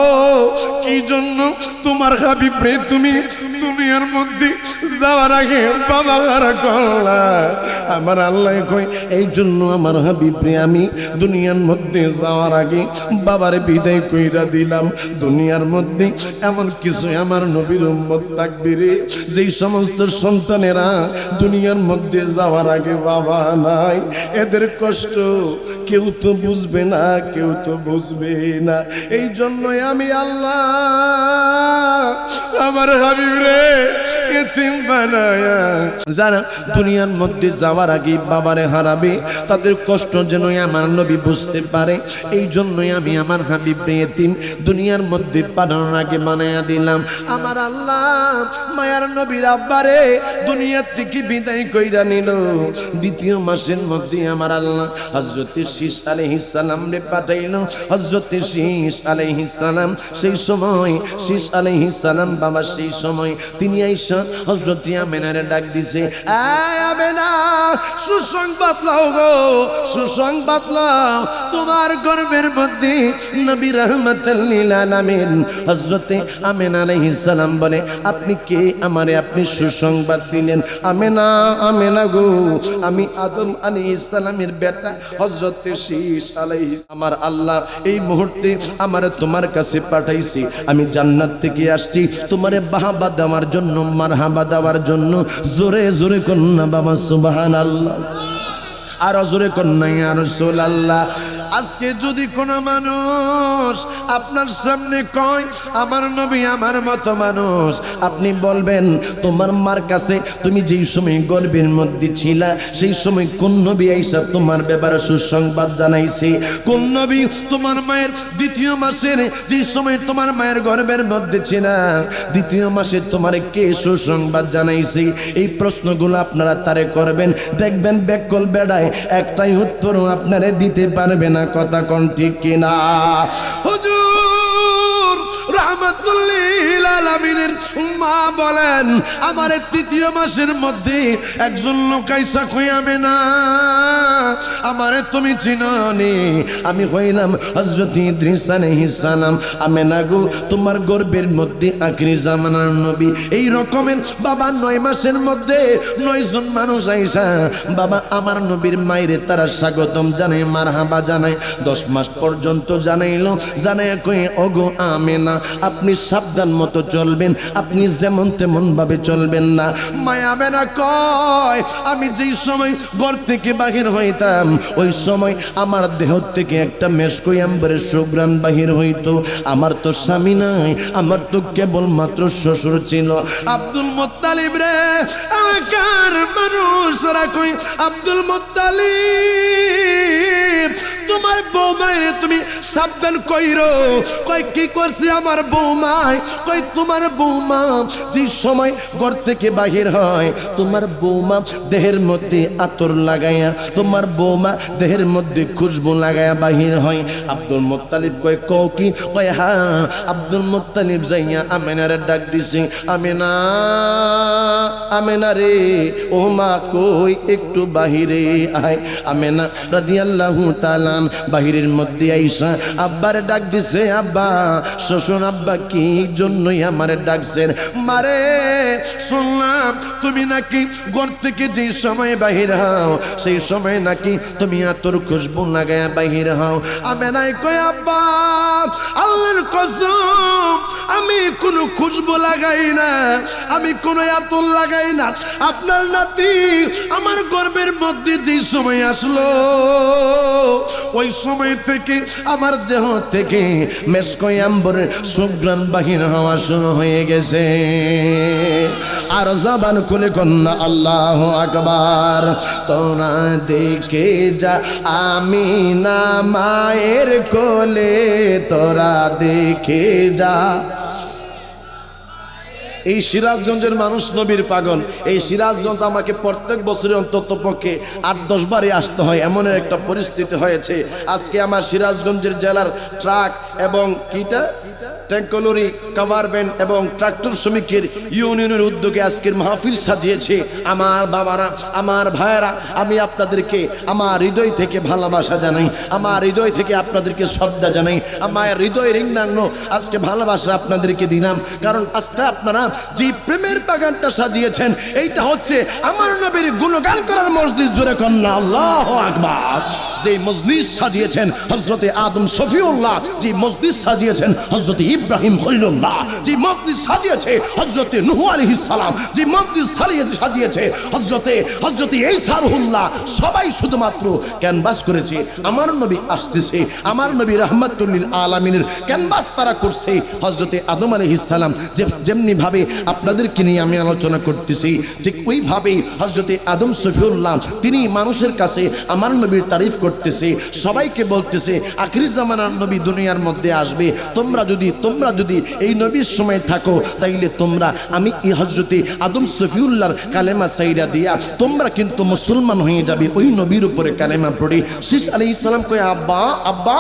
কি জন্য তোমার হাবিব তুমি দুনিয়ার মধ্যে যাওয়ার আগে বাবা হারা করলা? আমার আল্লাহ কই, এই জন্য আমার হাবিব আমি দুনিয়ার মধ্যে যাওয়ার আগে বাবার বিদায় কইরা দিলাম। দুনিয়ার মধ্যে এমন কিছু আমার নবীর উম্মত থাকবে রে, যেই সমস্ত সন্তানেরা দুনিয়ার মধ্যে যাওয়ার আগে বাবা নাই, এদের কষ্ট কেউ তো বুঝবে না, কেউ তো বুঝবে না। এই জন্যই আমি আল্লাহ আমার হাবিব রে এতিম বানায়া, যারা দুনিয়ার মধ্যে যাওয়ার আগে বাবারে হারাবে তাদের কষ্ট যেন আমার নবী বুঝতে পারে, এই জন্যই আমি আমার হাবিব রে এতিম দুনিয়ার মধ্যে পাঠানোর আগে বানায়া দিলাম। আমার আল্লাহ মায়ার নবীর আব্বারে দুনিয়ার থেকে বিদায় কইরা নিল। দ্বিতীয় মাসের মধ্যে আমার আল্লাহ হযরতে শীস আলাইহিস সালাম রে পাঠাইল। হযরতে শীস আলাইহিস সালাম সেই সময় শীস আলাইহিস সালাম বাবা সেই সময় তিনি আইসা হযরতে আমেনারে ডাক দিছে, এই আমেনা সুসংবাদ লাও গো, সুসংবাদ লাও, তোমার গর্ভের মধ্যে নবী রাহমাতুল লিল আলামিন। হযরতে আমেনা আলাইহিস সালাম বলে, আপনি কে আমারে আপনি সুসংবাদ দিলেন? আমেনা, আমেনা গো, আমি আদম আলাইহিস সালামের বেটা হযরতে শীস আলাইহিস। আমার আল্লাহ এই মুহূর্তে আমারে তোমার কাছে পাঠাইছি, আমি জান্নাত থেকে আসছি তোমারে বাহাবা দেওয়ার জন্য, মারহাবা দেওয়ার জন্য। জোরে জোরে কন্যা বাবা সুবহানাল্লাহ, আর জোরে কন্যা ইয়া রাসূলুল্লাহ। আজকে যদি কোনো মানুষ আপনার সামনে কয় আমার নবী আমার মতো মানুষ, আপনি বলবেন তোমার মার কাছে তুমি যেই সময় গর্ভের মধ্যে ছিলা সেই সময় কোন নবী আইসা তোমার ব্যাপারে সুসংবাদ জানাইছে? কোন নবী তোমার মায়ের দ্বিতীয় মাসের যেই সময় তোমার মায়ের গর্ভের মধ্যে ছিলা দ্বিতীয় মাসে তোমার কে সুসংবাদ জানাইছে? এই প্রশ্নগুলো আপনারা তারে করবেন, দেখবেন বেকল বেড়ায় একটাই উত্তরও আপনারা দিতে পারবে না। কথা কোন ঠিক কিনা? হুজুর রাহমাতুল লিল আলামিনের মা বলেন আমার তৃতীয় মাসের মধ্যে একজন লোক আইসা কইয়াবে না আমারে তুমি চিননি, আমি হইলাম হযরত ইদ্রিস আলাইহিস সালাম। আমেনা গো তোমার গর্ভের মধ্যে আখিরি জামানার নবী। এই রকমের বাবা 9 মাসের মধ্যে 9 জন মানুষ আইসা বাবা আমার নবীর মায়েরে তারা স্বাগতম জানায়, মারহাবা জানায়। 10 মাস পর্যন্ত জানাইলো, জানায় কই ওগো আমেনা আপনি সাবধান মতো চলবেন, আপনি যেমন তেমন ভাবে চলবেন না। মায়া আমেনা কয় আমি যেই সময় ঘর থেকে বাহির হইতাম ওই সময় আমার দেহ থেকে একটা মেশকই আম্বরের সুঘ্রাণ বাহির হইতো। আমার তো স্বামী নাই, আমার তো কেবল মাত্র শ্বশুর ছিল। আব্দুল মুত্তালিব রে এলাকার মানুষরা কই আব্দুল মুত্তালিব তোমার বৌমায় তুমি সাবধান কইরো। কই কি করছি আমার বৌমায়? কই তোমার বৌমা যে সময় ঘর থেকে বাহির হয় তোমার বৌমা দেহের মধ্যে আতর লাগাইয়া, তোমার বৌমা দেহের মধ্যে খুশবু লাগাইয়া বাহির হয়। আব্দুল মুত্তালিব কই কও কি? কই হ্যাঁ। আব্দুল মুত্তালিব যাইয়া আমেনারে ডাক দিছে, আমেনা আমেনা রে ও মা কই একটু বাহিরে আয়। আমেনা রাদিয়াল্লাহু তাআলা বাহিরের মধ্যে আইসা আব্বারে ডাক দিছে, আব্বা শ্বশুর আব্বা কি জন্যই আমারে ডাকছেন? মারে শুনলাম তুমি নাকি ঘর থেকে যে সময় বাহির হও সেই সময় নাকি তুমি আতর খুশবু লাগায়া বাহির হও। আমেনাই কই আব্বা আল্লাহর কসম আমি কোনো খুশবু লাগাই না, আমি কোনো আতর লাগাই না। আপনার নাতি আমার গর্ভের মধ্যে যে সময় আসলো ওই সময় থেকে আমার দেহ থেকে মেশকই আম্বরের সুঘ্রাণ বাহির হওয়া শুরু হয়ে গেছে। আর জবান খুলে কন্যা আল্লাহু আকবার। তোরা দেখে যা আমিনা মায়ের কোলে, তোরা দেখে যা। এই সিরাজগঞ্জের মানুষ নবীর পাগল। এই সিরাজগঞ্জ আমাকে প্রত্যেক বছরে অন্তত পক্ষে 8-10 বারই আসতে হয়, এমন একটা পরিস্থিতি হয়েছে। আজকে আমার সিরাজগঞ্জের জেলার ট্রাক এবং কিটা ট্যাঙ্কলরি কাভার ভ্যান এবং ট্রাক্টর শ্রমিকের ইউনিয়নের উদ্যোগে আজকের মাহফিল সাজিয়েছে। আমার বাবারা, আমার ভাইয়েরা, আমি আপনাদেরকে আমার হৃদয় থেকে ভালোবাসা জানাই, আমার হৃদয় থেকে আপনাদেরকে শ্রদ্ধা জানাই। আমার হৃদয় রিংনাঙ্গ আজকে ভালোবাসা আপনাদেরকে দিলাম, কারণ আজকে আপনারা যে প্রেমের বাগানটা সাজিয়েছেন এইটা হচ্ছে আমার নবীর গুণগান করার মসজিদ। জোরে কন্যা আল্লাহু আকবার। যে মসজিদ সাজিয়েছেন হযরতে আদম শফিউল্লাহ, যে মসজিদ সাজিয়েছেন হযরতে ইব্রাহিম খলিলুল্লাহ, যে মসজিদ সাজিয়েছে হযরতে নূহ আলাইহিস সালাম, যে মসজিদ সাজিয়েছে হযরতে ঈসা রুহুল্লাহ, সবাই শুধুমাত্র ক্যানভাস করেছে আমার নবী আসতেছে, আমার নবী রাহমাতুল লিল আলামিনের ক্যানভাস তারা করছে হযরতে আদম আলাইহিস সালাম। যেমনি ভাবে আপনাদেরকে নিয়ে আমি আলোচনা করতেছি ঠিক ওইভাবেই হযরতে আদম শফিউল্লাহ তিনি মানুষের কাছে আমার নবীর তারিফ করতেছে, সবাইকে বলতেছে আখিরি জামানার নবী দুনিয়ার মধ্যে আসবে। তোমরা যদি এই নবীর সময় থাকো তাইলে তোমরা আমি এই হযরতে আদম শফিউল্লাহর কালেমা সাইরা দিয়া তোমরা কিন্তু মুসলমান হয়ে যাবে ওই নবীর উপরে কালেমা পড়ে। শীষ আলাইহিস সালাম কয় আব্বা আব্বা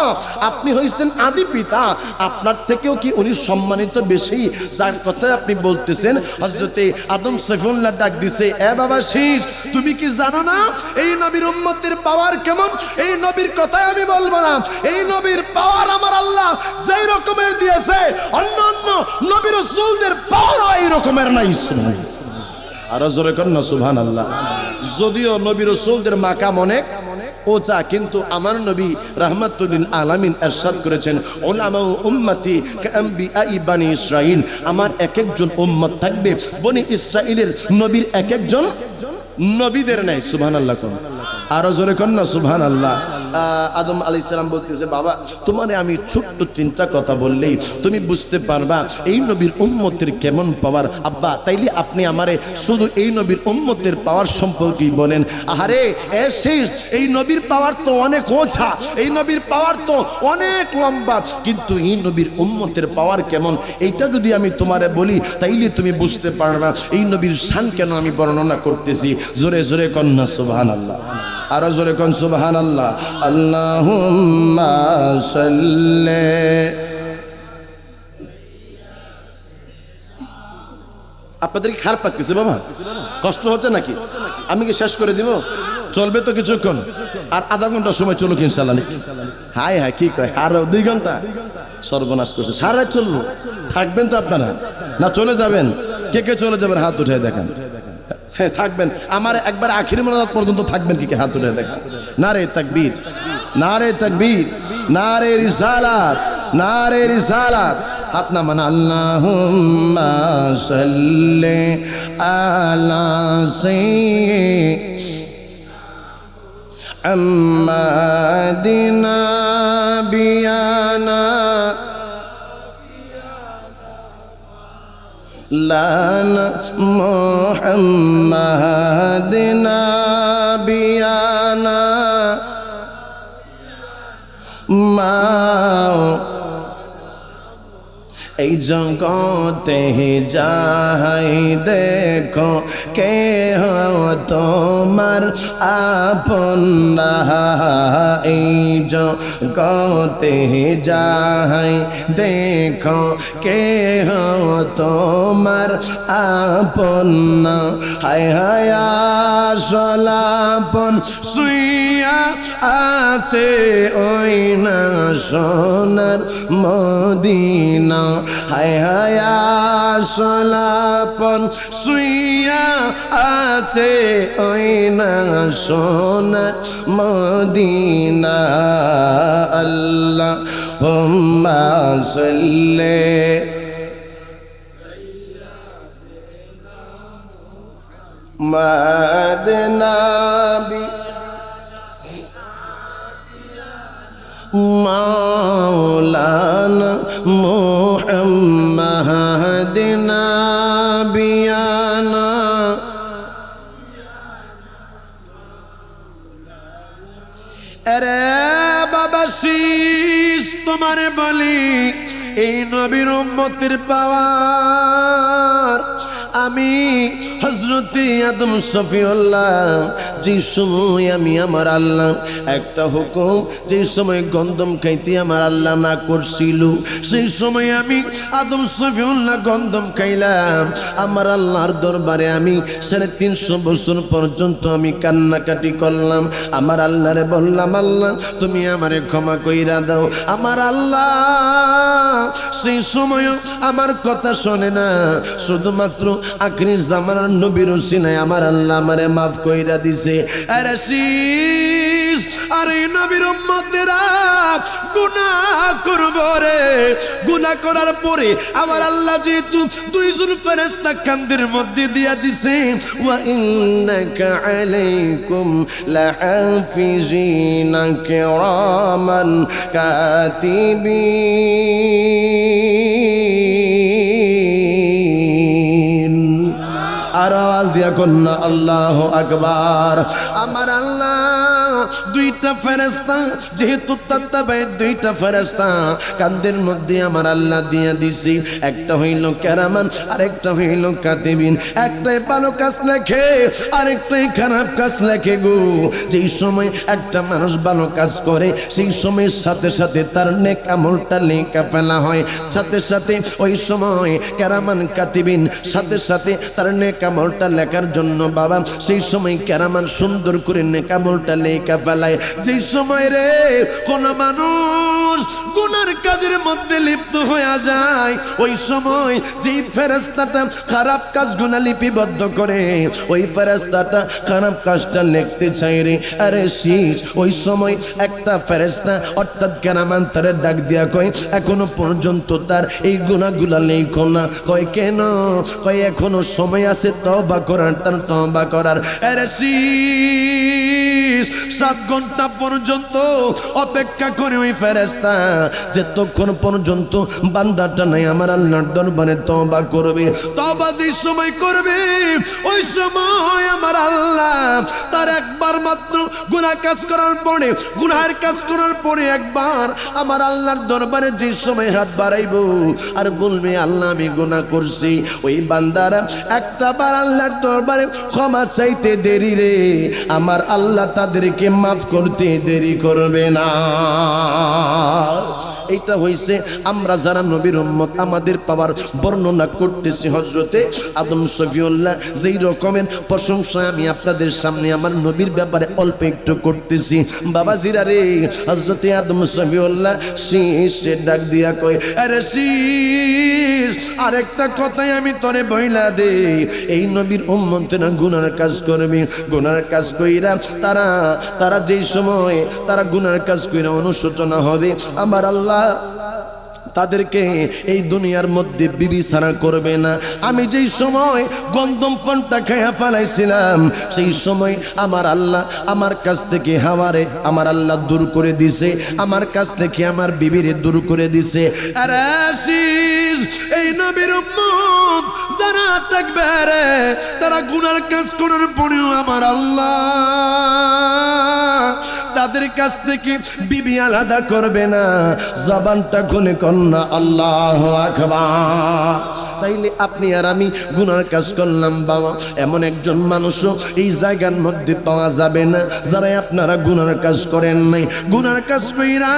আপনি হইছেন আদি পিতা, আপনার থেকেও কি উনি সম্মানিত বেশি যার কথা আপনি বলতেছেন? হযরতে আদম শফিউল্লাহ ডাক দিছে, এ বাবা শীষ তুমি কি জানো না এই নবীর উম্মতের পাওয়ার কেমন? এই নবীর কথাই আমি বলবো না, এই নবীর পাওয়ার আমার আল্লাহ যেই রকমের দিয়েছে অন্য নবী রাসূলদের পাওয়ার এই রকমের নাই। আর জোরে কর না সুবহানাল্লাহ। যদিও নবী রাসূলদের মাকাম অনেক ওচা, কিন্তু আমার নবী রাহমাতুল লিল আলামিন ইরশাদ করেছেন উলামা উম্মতি কাআম্বিআ বানি ইসরাঈল, আমার এক একজন উম্মত থাকবে বনি ইসরাঈলের নবীর এক একজন নবীদের নাই। সুবহানাল্লাহ। আর জোরে কর না সুবহানাল্লাহ। আদম আলাইহিস সালাম বলতেছে, বাবা তোমারে আমি ছোট্ট তিনটা কথা বললেই তুমি বুঝতে পারবা এই নবীর উম্মতের কেমন পাওয়ার। আব্বা তাইলে আপনি আমারে শুধু এই নবীর উম্মতের পাওয়ার সম্পর্কেই বলেন। আহারে শেষ, এই নবীর পাওয়ার তো অনেক ওঝা, এই নবীর পাওয়ার তো অনেক লম্বা, কিন্তু এই নবীর উম্মতের পাওয়ার কেমন এইটা যদি আমি তোমারে বলি তাইলে তুমি বুঝতে পারবা এই নবীর শান কেন আমি বর্ণনা করতেছি। জোরে জোরে কন্যা সুবহানাল্লাহ, আরো জোরে কন সুবহানাল্লাহ। আল্লাহুম্মা সাল্লি। আপনাদের কি খারাপ লাগতেছে বাবা? কষ্ট হচ্ছে নাকি? আমি কি শেষ করে দিব? চলবে তো কিছুক্ষণ, আর আধা ঘন্টা সময় চলুক ইনশাআল্লাহ। হাই হাই কি কয়, আর 2 ঘন্টা সর্বনাশ করছে। সারা চলবো, থাকবেন তো আপনারা না চলে যাবেন? কে কে চলে যাবেন হাত উঠায় দেখান। হ্যাঁ থাকবেন, আমার একবার আখির মোনাজাত পর্যন্ত থাকবেন কি কে? হাত উঠায় দেখান। নারে তাকবীর, নারে তাকবীর, নারে রিসালাত, নারে রিসালাত। হাত না মানে আল্লাহুম্মা সাল্লি আলা সাইয়্যিদিনা বিয়ানা লানা মুহাম্মাদিনা বিয়ানা মা। এই জগতে যাই দেখো কে তোমার আপন, এই জগতে যাই দেখো কে তোমার আপন। হায় হায় সলাপন শুইয়া আছে ওই না সোনার মদিনা। হায় হায় সলাপন শুইয়া আছে ওই না সোনার মদিনা। আল্লাহুম্মা সাল্লি মাদিনা বি মাওলানা মুহাম্মাদিনা বিয়ানা। আরে বাবা শীষ তোমারে বলি, এই নবীর উম্মতের পাওয়ার আমি হযরতে আদম সফিউল্লাহ যে সময় আমি আমার আল্লাহ একটা হুকুম, যে সময় গন্ধম খাইতে আমার আল্লাহ না করছিল, সেই সময় আমি আদম সফিউল্লাহ গন্ধম খাইলাম। আমার আল্লাহর দরবারে আমি 350 বছর পর্যন্ত আমি কান্নাকাটি করলাম। আমার আল্লাহরে বললাম, আল্লাহ তুমি আমারে ক্ষমা কইরা দাও। আমার আল্লাহ সেই সময়ও আমার কথা শোনে না, শুধুমাত্র আখরি জামানার নবীর ওসিলায় আমার আল্লাহ আমারে মাফ কইরা দিছে। আরে শীষ, আর এই নবীর উম্মতেরা গুনাহ করব রে, গুনাহ করার পরে আমার আল্লাহ যেহেতু 2 জন ফেরেশতা কান্দের মধ্যে দিয়া দিছে, ওয়া ইন্নাকা আলাইকুম লাহাফিজিনা কিরামান কাতিবিন। আর আওয়াজ দিয়া কন্যা আল্লাহু আকবার। আমার আল্লাহ 2টা ফেরেশতা, যেহেতু তাত্তাবায় 2টা ফেরেশতা কান্দের মধ্যে আমার আল্লাহ দিয়া দিছি। একটা হইল কেরামান, আরেকটা হইল কাতিবিন। একটাই ভালো কাজ লেখে, আরেকটাই খারাপ কাজ লেখে গো। যেই সময় একটা মানুষ ভালো কাজ করে, সেই সময়ের সাথে সাথে তার নেক আমলটা লেখা ফেলা হয়। সাথে সাথে ওই সময় কেরামান কাতিবিন সাথে সাথে তার নেক আমলটা লেখার জন্য বাবা সেই সময় কেরামান সুন্দর করে নেক আমলটা লেখা ফেলায়। যেই সময় রে কোন মানুষ গুনার কাজের মধ্যে লিপ্ত হয়ে যায়, ওই সময় যেই ফেরেশতাটা খারাপ কাজগুলো লিপিবদ্ধ করে, ওই ফেরেশতাটা খারাপ কাজটা লিখতে চাই রে। আরে শীষ, ওই সময় একটা ফেরেশতা অর্থাৎ কেরামান তারে ডাক দিয়া কয়, এখনো পর্যন্ত তার এই গুনাহগুলা লেখো না। কয় কেন? কয় এখনো সময় আছে তওবা করার, তার তওবা করার। আরে শীষ, 7 ঘন্টা পর্যন্ত অপেক্ষা করে ওই ফেরেশতা যতক্ষণ পর্যন্ত বান্দাটা নাই আমার আল্লাহর দরবারে তওবা করবে। তওবা যে সময় করবে ওই সময় আমার আল্লাহ তার একবার মাত্র গুনাহ কাজ করার পরে, গুনাহের কাজ করার পরে একবার আমার আল্লাহর দরবারে যে সময় হাত বাড়াইবো আর বলবে আল্লাহ আমি গুনাহ করছি, ওই বান্দারা একটা বার আল্লাহর দরবারে ক্ষমা চাইতে দেরি রে আমার আল্লাহ তাদেরকে মাফ করতে দেরি করবে না। এইটা হইছে আমরা যারা নবীর উম্মত আমাদের পাওয়ার বর্ণনা করতেছি। হযরতে আদম শফিউল্লাহ যেই রকমের প্রশংসা আমি আপনাদের সামনে আমার নবীর ব্যাপারে অল্প একটু করতেছি বাবাজিরা রে, হযরতে আদম শফিউল্লাহ শীষে ডাক দিয়া কয় আরে শীষ আরেকটা কথাই আমি তোরে বইলা দে, এই নবীর উম্মতেরা গুনার কাজ করবে, গুনার কাজ কইরা তারা যেই সময় তারা গুনার কাজ কইরা অনুশোচনা হবে আমার আল্লাহ তাদেরকে এই দুনিয়ার মধ্যে বিবি ছাড়া করবে না। আমি যেই সময় গন্ধম পানটা খাইয়া ফেলাইছিলাম সেই সময় আমার আল্লাহ আমার কাছ থেকে হাওয়ারে আমার আল্লাহ দূর করে দিছে, আমার কাছ থেকে আমার বিবিরে দূর করে দিছে। আর এই নবীর উম্মত যারা থাকবে রে তারা গুনার কাজ করার পরেও আমার আল্লাহ তাদের কাছ থেকে বিবি আলাদা করবে না। জবানটা খুলে কন্যা আল্লাহু আকবার। তাইলে আপনি আর আমি গুনার কাজ করলাম বাবা, এমন একজন মানুষও এই জায়গার মধ্যে পাওয়া যাবে না যারা আপনারা গুনার কাজ করেন নাই। গুনার কাজ কইরা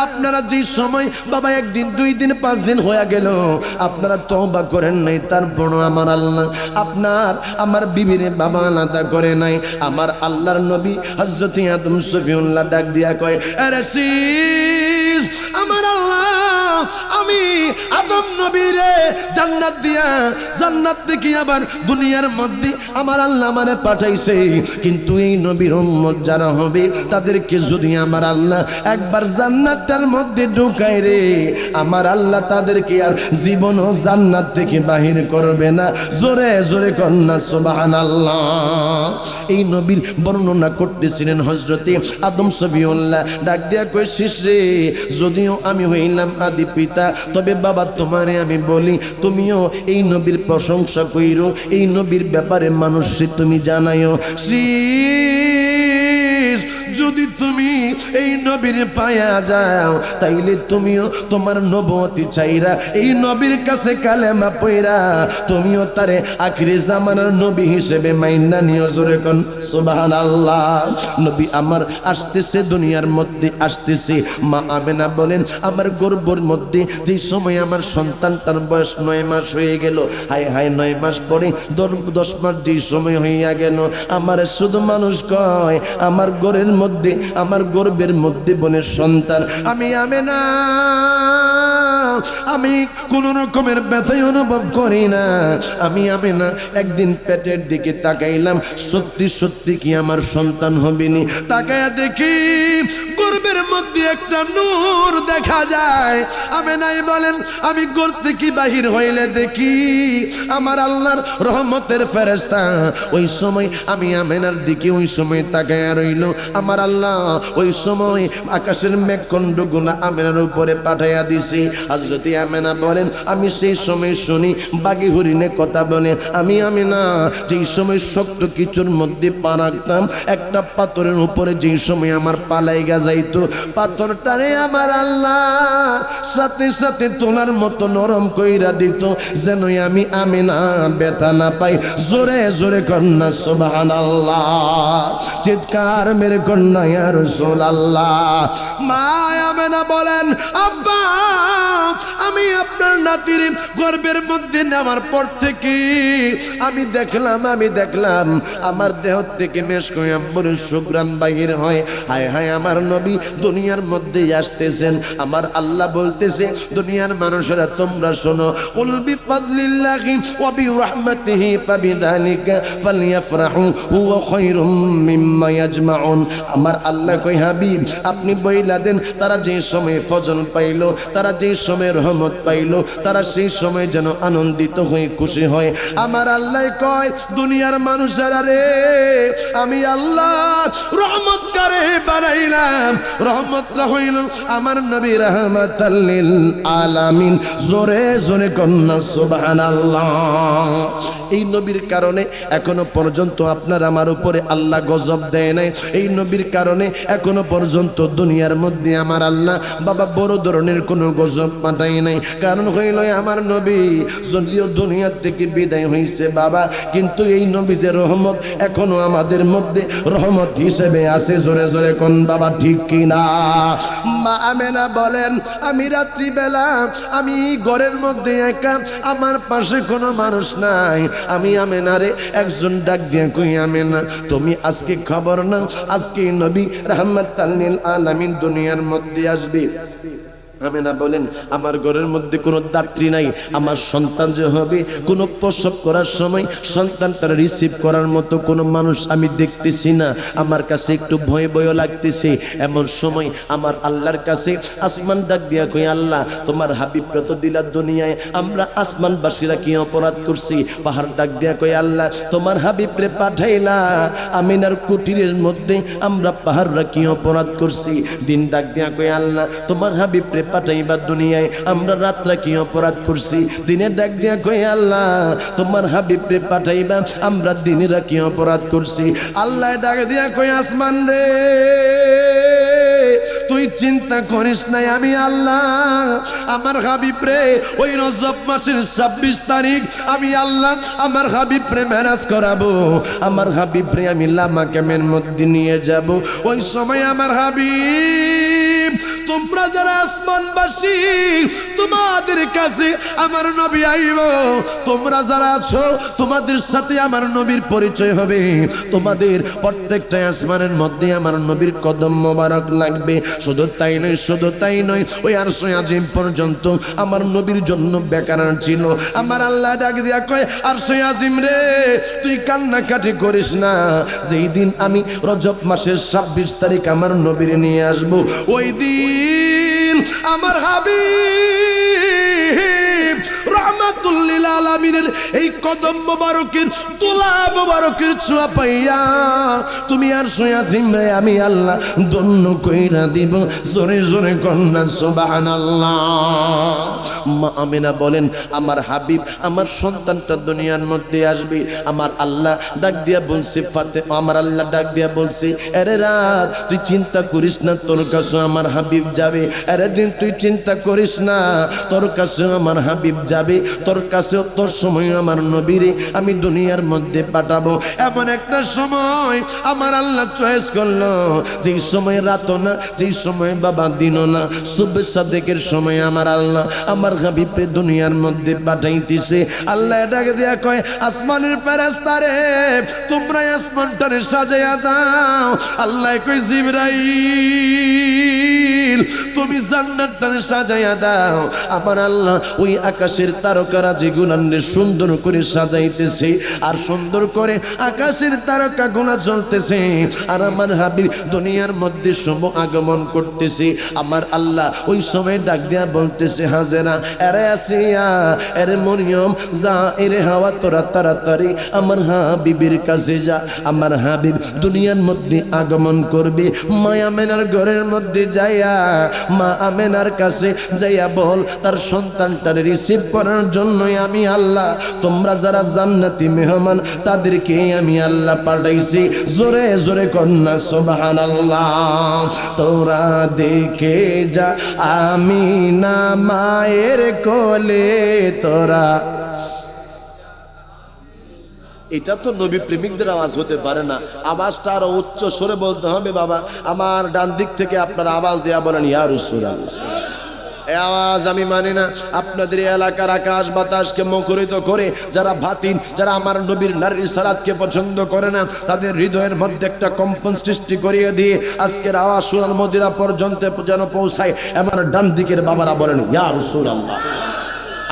আপনারা যে সময় বাবা 1 দিন 2 দিন 5 দিন হয়ে গেল আপনারা তওবা করেন নাই, তারপর আমার আল্লাহ আপনার আমার বিবিরে বাবা আলাদা করে নাই। আমার আল্লাহর নবী হযরতে আদম শফিউল্লাহ ডাক দিয়া কয় আরে শীষ আমার আল্লাহ আমি আদম নবীরে জান্নাত দিয়া জান্নাত থেকে আবার দুনিয়ার মধ্যে আমার আল্লাহ আমারে পাঠাইছে, কিন্তু এই নবীর উম্মত যারা হবে তাদেরকে যদি আমার আল্লাহ একবার জান্নাতের মধ্যে ঢুকায় রে আমার আল্লাহ তাদেরকে আর জীবনও জান্নাত থেকে বাহির করবে না। জোরে জোরে কন্যা সুবহানাল্লাহ। এই নবীর বর্ণনা করতেছিলেন হযরতে আদম শফিউল্লাহ ডাক দিয়া কই শীষ রে যদিও আমি হইলাম আদি পিতা তবে বাবা তোমারে আমি বলি তুমিও এই নবীর প্রশংসা কইরো, এই নবীর ব্যাপারে মানুষকে তুমি জানাইও। যদি তুমি এই নবীর পায়া যাও তাইলে তুমিও তোমার নবুয়তি চাইরা এই নবীর কাছে কালেমা পয়রা তুমিও তারে আখিরি জামানার নবী হিসেবে মাইনা নিও। জোরে কোন সুবহানাল্লাহ। নবী আমার আসতেছে দুনিয়ার মধ্যে আসতেছে। মা আমেনা বলেন আমার গর্ভের মধ্যে যে সময় আমার সন্তানটার বয়স 9 মাস হয়ে গেল, হায় হায় 9 মাস পরে 10 মাস যে সময় হইয়া গেল আমার শুধু মানুষ কয় আমার ঘরের মধ্যে আমার গর্ভের মধ্যে বোনের সন্তান। আমি আমেনা আমি কোন রকমের ব্যথাই অনুভব করি না। আমি আমেনা একদিন পেটের দিকে তাকাইলাম, সত্যি সত্যি কি আমার সন্তান হবেনি। তাকায়া দেখি গর্ভের মধ্যে একটা নূর দেখা যায়। আমেনাই বলেন আমি ঘর থেকে বাহির হইলে দেখি আমার আল্লাহর রহমতের ফেরেশতা। ওই সময় আমি আমেনার দিকে ওই সময় তাকায়া রইল আমার আল্লাহ ওই সময় আকাশের মেঘখণ্ডগুলো আমেনার উপরে পাঠাইয়া দিছি। হযরতে আমেনা বলেন আমি সেই সময় শুনি বাঘে হরিণে কথা বলে। আমি আমেনা যেই সময় শক্ত কিছুর মধ্যে পা রাখতাম একটা পাথরের উপরে যেই সময় আমার পালাইগা যাইতো পাথরটারে আমার আল্লাহ সাথে সাথে তোলার মতো নরম কইরা দিত যেন আমি আমেনা ব্যথা না পাই। জোরে জোরে কন্যা সুবহানাল্লাহ। চিৎকার মেরে কন্যা ইয়া রাসূলুল্লাহ। মা আমেনা বলেন আব্বা আমি আপনার নাতির গর্ভের মধ্যে নেওয়ার পর থেকে আমি দেখলাম আমার দেহ থেকে মেশক আম্বরের সুঘ্রাণ বাহির হয়। হায় হায় আমার নবী নবী দুনিয়ার মধ্যে আসতেছেন। আমার আল্লাহ বলতেছে দুনিয়ার মানুষেরা তোমরা শোনো, কুল বিফাদলিল্লাহি ওয়া বিরহমাতিহি ফাবিযালিকা ফালইফরাহু হুয়া খায়রুম মিম্মা ইয়াজমাউন। আমার আল্লাহ কই হাবিব আপনি বইলা দেন তারা যে সময় ফজল পাইল, তারা যে সময় রহমত পাইল, তারা সেই সময় যেন আনন্দিত হয়ে খুশি হয়। আমার আল্লাহ কয় দুনিয়ার মানুষেরা রে আমি আল্লাহ রহমত করে বানাইলাম, রহমতটা হইল আমার নবী রাহমাতাল লিল আলামিন। জোরে জোরে কন্যা সুবহানাল্লাহ। এই নবীর কারণে এখনো পর্যন্ত আপনার আমার উপরে আল্লাহ গজব দেয় নাই। এই নবীর কারণে এখনো পর্যন্ত দুনিয়ার মধ্যে আমার আল্লাহ বাবা বড় ধরনের কোনো গজব পাঠায় নাই। কারণ হইল আমার নবী যদিও দুনিয়ার থেকে বিদায় হয়েছে বাবা, কিন্তু এই নবী যে রহমত এখনো আমাদের মধ্যে রহমত হিসেবে আছে। জোরে জোরে কোন বাবা ঠিক কিনা? মা আমেনা বলেন আমি রাত্রিবেলা আমি ঘরের মধ্যে একা, আমার পাশে কোনো মানুষ নাই। আমি আমেনারে একজন ডাক দিয়া কই আমেনা তুমি আজকে খবর না আজকে নবী রাহমাতাল লিল আলামিন দুনিয়ার মধ্যে আসবে। আমেনা বলেন আমার ঘরের মধ্যে কোনো দাত্রী নাই, আমার সন্তান যে হবে কোনো প্রসব করার সময় সন্তানটা রিসিভ করার মতো কোনো মানুষ আমি দেখতেছি না। আমার কাছে একটু ভয় ভয় লাগতেছে। এমন সময় আমার আল্লাহর কাছে আসমান ডাক দিয়া কই আল্লাহ তোমার হাবিবরা তো দিলা দুনিয়ায়, আমরা আসমানবাসীরা কি অপরাধ করছি? পাহাড় ডাক দিয়া কই আল্লাহ তোমার হাবিবরে পাঠাইলা আমিনার কুটিরের মধ্যে, আমরা পাহাড়রা কি অপরাধ করছি? দিন ডাক দিয়া কই আল্লাহ তোমার হাবিবরে পাঠাইবা দুনিয়ায়, আমরা রাত্রা কি অপরাধ করছি? দিনে ডাক দিয়া কই আল্লাহ তোমার হাবিবরে পাঠাইবা, আমরা দিনেরা কি অপরাধ করছি? আল্লাহ ডাক দিয়া কই আসমান রে তুই চিন্তা করিস নাই, আমি আল্লাহ আমার হাবিবরে ওই রজব মাসের 26 তারিখ আমি আল্লাহ আমার হাবিবরে মেরাজ করাবো। আমার হাবিবরে আমি লামা কেমের মধ্যে নিয়ে যাব। ওই সময় আমার হাবিব তোমরা যারা আসমানবাসী তোমাদের কাছে আমার নবী আইব, তোমরা যারা আছো তোমাদের সাথে আমার নবীর পরিচয় হবে। তোমাদের প্রত্যেকটা আসমানের মধ্যে আমার নবীর কদম মোবারক লাগবে। শুধু তাই নয়, শুধু তাই নয়, ওই আরশে আজিম পর্যন্ত আমার নবীর জন্য বেকার ছিল। আমার আল্লাহ ডাক দিয়া কয় আরশে আজিম রে তুই কান্নাকাটি করিস না, যেই দিন আমি রজব মাসের 26 তারিখ আমার নবীর নিয়ে আসবো, ওই দিন আমার হাবিব রাহমাতুল লিল আলামিনের এই কদম মোবারকের তুলা মোবারকের ছোঁয়া পাইয়া তুমি আরশে আজিম রে আমি আল্লাহ ধন্য কইরা দিব। জোরে জোরে কন্যা সুবহানাল্লাহ। মা আমিনা বলেন আমার হাবিব আমার সন্তানটা দুনিয়ার মধ্যে আসবে। আমার আল্লাহ ডাক দিয়া বলছে আমার আল্লাহ ডাক দিয়া বলছে আরে রাত তুই চিন্তা করিস না, তোর কাছে আমার হাবিব যাবে। আরে দিন তুই চিন্তা করিস না, তোর কাছে আমার হাবিব যাবে, তোর কাছে তোর সময় আমার নবীরে আমি দুনিয়ার মধ্যে পাঠাবো। এমন একটা সময় আমার আল্লাহ চয়েস করলো, যেই সময় রাতও না, যেই সময় বাবা দিনও না, সুবহ সাদেকের সময় আমার আল্লাহ আমার হাবিবরে দুনিয়ার মধ্যে পাঠাইতেছে। আল্লাহ ডাকে দিয়া কয় আসমানের ফেরেশতারে তোমরা আসমানটারে সাজাইয়া দাও। আল্লাহ কয় জিবরাইল তুমি জান্নাতটারে সাজাইয়া দাও। আমার আল্লাহ ওই আকাশের তারকারা যেগুলানে সুন্দর করে সাজাইতেছে, আর সুন্দর করে আকাশের তারকাগুলা জ্বলতেছে, আর আমার হাবিব দুনিয়ার মধ্যে শুভ আগমন করতেছে। আমার আল্লাহ ওই সময় ডাক দিয়া বলতেছে হাজেরা এরে আসিয়া এরে মরিয়ম যা এরে হাওয়া তোরা তাড়াতাড়ি আমার হাবিবের কাছে যা। আমার হাবিব দুনিয়ার মধ্যে আগমন করবে। মা আমেনার ঘরের মধ্যে যাইয়া মা আমেনার কাছে যাইয়া বল তার সন্তানটার রিসিভ করার জন্যই আমি আল্লাহ তোমরা যারা জান্নাতি মেহমান তাদেরকে আমি আল্লাহ পাঠাইছি। জোরে জোরে কন্যা সুবহানাল্লাহ। তোরা দেখে যা আমিনা মায়ের কোলে তোরা। এটা তো নবী প্রেমিকদের আওয়াজ হতে পারে না, আওয়াজটা আরো উচ্চ স্বরে বলতে হবে। বাবা আমার ডান দিক থেকে আপনারা আওয়াজ দেয়া বলেন ইয়া রাসূলুল্লাহ। এই আওয়াজ আমি মানি না। আপনাদের এলাকার আকাশ বাতাসকে মুখরিত করে যারা বাতিল, যারা আমার নবীর নারীর সালাতকে পছন্দ করে না, তাদের হৃদয়ের মধ্যে একটা কম্পন সৃষ্টি করিয়ে দিয়ে আজকের আওয়াজ সুনাল মদিনা পর্যন্ত যেন পৌঁছায়। আমার ডান দিকের বাবারা বলেন ইয়া রাসূলুল্লাহ।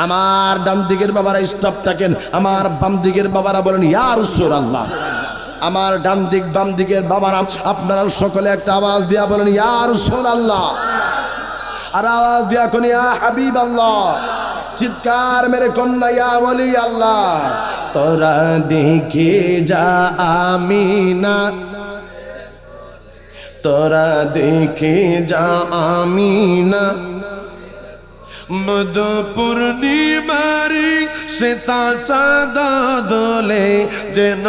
আমার ডান দিকের বাবারা স্টপ থাকেন, আমার বাম দিকের বাবারা বলেন ইয়া রাসূলুল্লাহ। আমার ডান দিক বাম দিকের বাবারা আপনারা সকলে একটা আওয়াজ দিয়া বলেন ইয়া রাসূলুল্লাহ। আর আওয়াজ দিয়া কোন ইয়া হাবিবাল্লাহ। চিৎকার মেরে কন্যা ইয়া ওলি আল্লাহ। তোরা দেখে যা আমিনা, তোরা দেখে যা আমিনা, মদ পূর্ণিমারি শ্বেতা চাঁদ দোলে যেন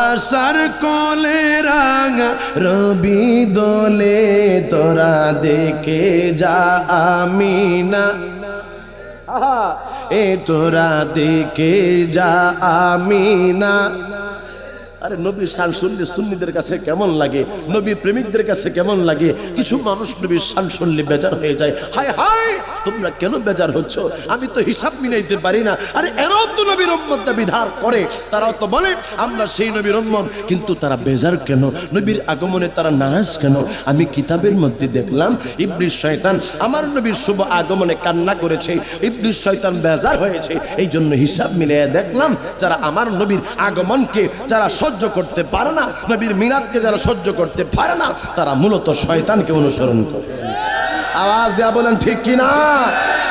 আশার কোলে রাঙা রবি দোলে। তোরা দেখে যা আমিনা, এ তোরা দেখে যা আমিনা। আরে নবীর শান শুনলে সুন্নিদের কাছে কেমন লাগে, নবী প্রেমিকদের কাছে কেমন লাগে। কিছু মানুষ নবীর শান শুনলে বেজার হয়ে যায়। হায় হায়, তোমরা কেন বেজার হচ্ছ? আমি তো হিসাব মিলাইতে পারি না। আরে এরাও তো নবীর উম্মত দাবি ধার করে, তারাও তো বলে আমরা সেই নবীর উম্মত, কিন্তু তারা বেজার কেন? নবীর আগমনে তারা নারাজ কেন? আমি কিতাবের মধ্যে দেখলাম ইবলিস শয়তান আমার নবীর শুভ আগমনে কান্না করেছে, ইবলিস শয়তান বেজার হয়েছে। এই জন্য হিসাব মিলিয়ে দেখলাম যারা আমার নবীর আগমনকে যারা সহ্য করতে পারে না, নবীর মিলাদকে যারা সহ্য করতে পারে না, তারা মূলত শয়তানকে অনুসরণ করে। আওয়াজ দেয়া বলেন ঠিক কিনা?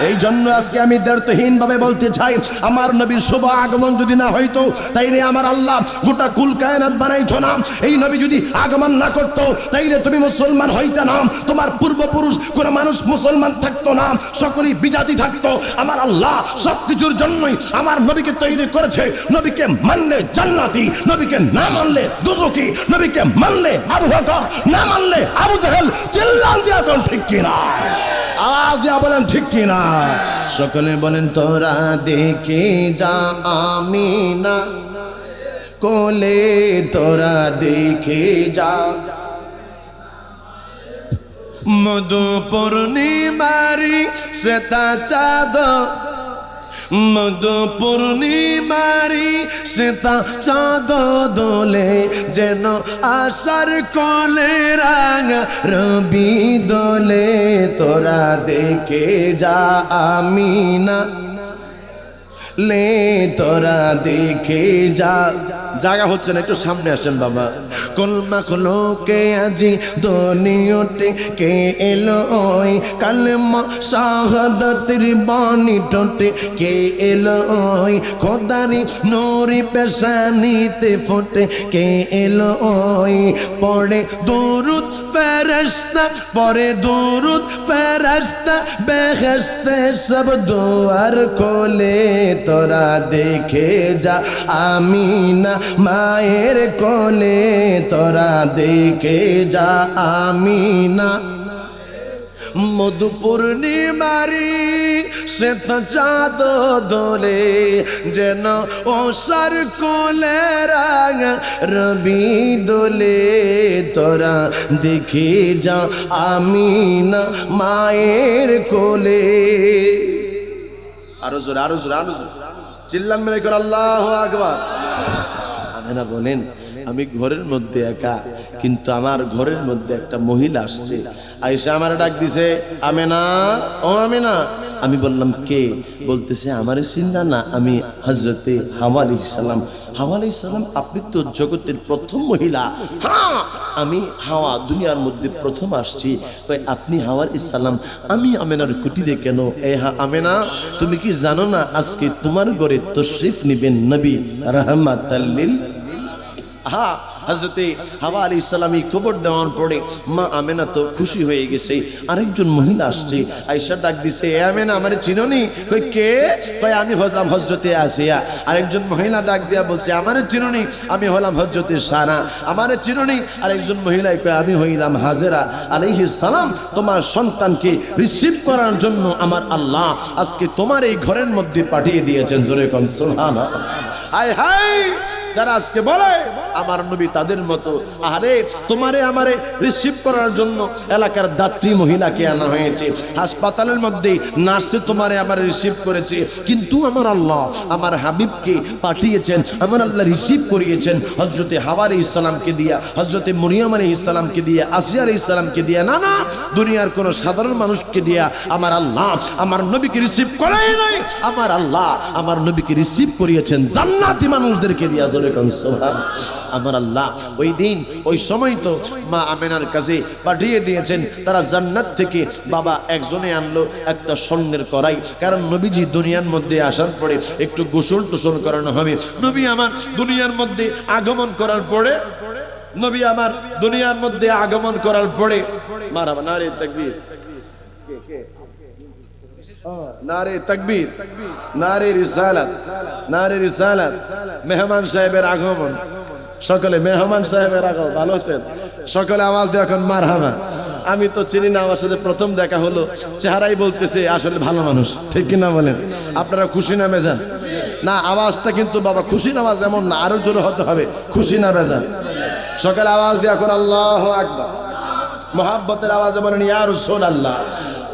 এই জন্য আজকে আমি দ্ব্যর্থহীন ভাবে বলতে চাই, আমার নবীর শুভ আগমন যদি না হইতো তাইলে আমার আল্লাহ গোটা কুল কায়নাত বানাইতো না। এই নবী যদি আগমন না করতো তাইলে তুমি মুসলমান হইতে না, তোমার পূর্বপুরুষ কোন মানুষ মুসলমান থাকতো না, সকলেই বিজাতি থাকতো। আমার আল্লাহ সবকিছুর জন্যই আমার নবীকে তৈরি করেছে। নবীকে মানলে জান্নাতি, নবীকে না মানলে দুজকি, নবীকে মানলে আবু বকর, না মানলে আবু জাহেল। চিল্লান দিয়া কোন ঠিক কিনা? আওয়াজ দিয়া বলেন ঠিক কিনা? সকলে বলেন তোরা দেখে যা আমিনা কোলে, তোরা দেখে যা মধু পূর্ণিমারি শ্বেতা চাঁদ, মধু পূর্ণিমারি শ্বেতা চাঁদ দোলে যেন আশার কোলে রাঙা রবি দোলে। তোরা দেখে যা আমিনা লে, তোরা দেখে যা। জায়গা হচ্ছে না, একটু সামনে আসেন বাবা। কলমা খোলো কে আজি দুনিয়াতে কে এলো ওই, কালেমা শাহাদাতের বাণী টোটে কে এলো ওই, খোদারি নূরি পেশানিতে ফোটে কে এলো ওই। পড়ে দুরুদ ফেরেশতা, পড়ে দুরুদ ফেরেশতা, বেহেশতে সব দুয়ার খোলে। তোরা দেখে যা আমিনা মায়ের কোলে, তোরা দেখে যা আমিনা। মধু পূর্ণিমারি শ্বেতা চাঁদ দোলে যেন ওষার কোলে রাঙা রবি দোলে। তোরা দেখে যা আমিনা মায়ের কোলে। আরো জোরে, আরো জোরে, আরো জোরে চিল্লান মেরে কর আল্লাহু আকবার। আমেনা বলেন আমি ঘরের মধ্যে একা, কিন্তু আমার ঘরের মধ্যে একটা মহিলা আসছে, আয়েশা আমার ডাক দিছে আমেনা, ও আমেনা। আমি বললাম কে? বলতেছে আমারে চিন্তা না, আমি হযরতে হাওয়া আলাইহিস সালাম। হাওয়া আলাইহিস সালাম আপনি তো জগতের প্রথম মহিলা। হ্যাঁ আমি হাওয়া, দুনিয়ার মধ্যে প্রথম আসছি। তাই আপনি হাওয়া আলাইহিস সালাম, আমি আমেনার কুটিরে কেন? এ হ্যাঁ আমেনা, তুমি কি জানো না আজকে তোমার ঘরে তশরিফ নিবেন নবী রাহমাতাল লিল। হ্যাঁ হযরতে হাওয়া আলাইহিস সালাম খবর দেওয়ার পরে মা আমেনা তো খুশি হয়ে গেছে। আরেকজন মহিলা আসছে, আয়েশা ডাক দিছে এ আমেনা আমারে চিনোনি? কই কে? কই আমি হলাম হযরতে আসিয়া। আরেকজন মহিলা ডাক দিয়া বলছে আমারে চিনোনি? আমি হলাম হযরতে সারা। আমারে চিনোনি? আরেকজন মহিলা কই আমি হইলাম হাজেরা আলাইহিস সালাম। তোমার সন্তানকে রিসিভ করার জন্য আমার আল্লাহ আজকে তোমার এই ঘরের মধ্যে পাঠিয়ে দিয়েছেন। জোরে কোন সুবহানাল্লাহ। হায় হায়, যারা আজকে বলে আমার নবী তাদের মতো, আরে তোমারে আমারে রিসিভ করার জন্য এলাকার দাত্রী মহিলাকে আনা হয়েছে, হাসপাতালের মধ্যে নার্সে তোমারে আমার রিসিভ করেছে, কিন্তু আমার আল্লাহ আমার হাবিবকে পাঠিয়েছেন, আমার আল্লাহ রিসিভ করিয়েছেন হযরতে হাওয়া আলাইহিস সালামকে দিয়া, হযরতে মরিয়ম আলাইহিস সালামকে দিয়া, আসিয়া আলাইহিস সালামকে দিয়া, না না দুনিয়ার কোন সাধারণ মানুষকে দিয়া আমার আল্লাহ আমার নবীকে রিসিভ করাই নাই, আমার আল্লাহ আমার নবীকে রিসিভ করিয়েছেন জান্নাতি মানুষদেরকে দিয়া। জোরে কোন সুবহান। আমার আল্লাহ ওই দিন ওই সময় তো মা আমেনার কাছে পাঠিয়ে দিয়েছেন, তারা জান্নাত থেকে বাবা একজনে আনলো একটা স্বর্ণের কড়াই, কারণ নবীজি দুনিয়ার মধ্যে আসার পরে একটু গোসল টোসল করানো হবে। নবী আমার দুনিয়ার মধ্যে আগমন করার পরে, নবী আমার দুনিয়ার মধ্যে আগমন করার পরে, মারহাবা নারে তাকবীর, নারে তাকবীর, নারে রিসালাত, নারে রিসালাত, মেহমান সাহেবের আগমন, সকলে মেহমান সাহেবের আগমন, ভালো আছেন সকলে আওয়াজ দিয়ে এখন মারহাবা। আমি তো চিনি না, আমার সাথে প্রথম দেখা হলো, চেহারাই বলতেছে আসলে ভালো মানুষ, ঠিক কিনা বলেন? আপনারা খুশি না বেজান? না আওয়াজটা কিন্তু বাবা খুশি নামাজ এমন না, আরো জোরে হতে হবে, খুশি না বেজান? সকলে আওয়াজ দিয়ে এখন আল্লাহু আকবার, মোহাব্বতের আওয়াজে বলেন ইয়া রাসূলুল্লাহ।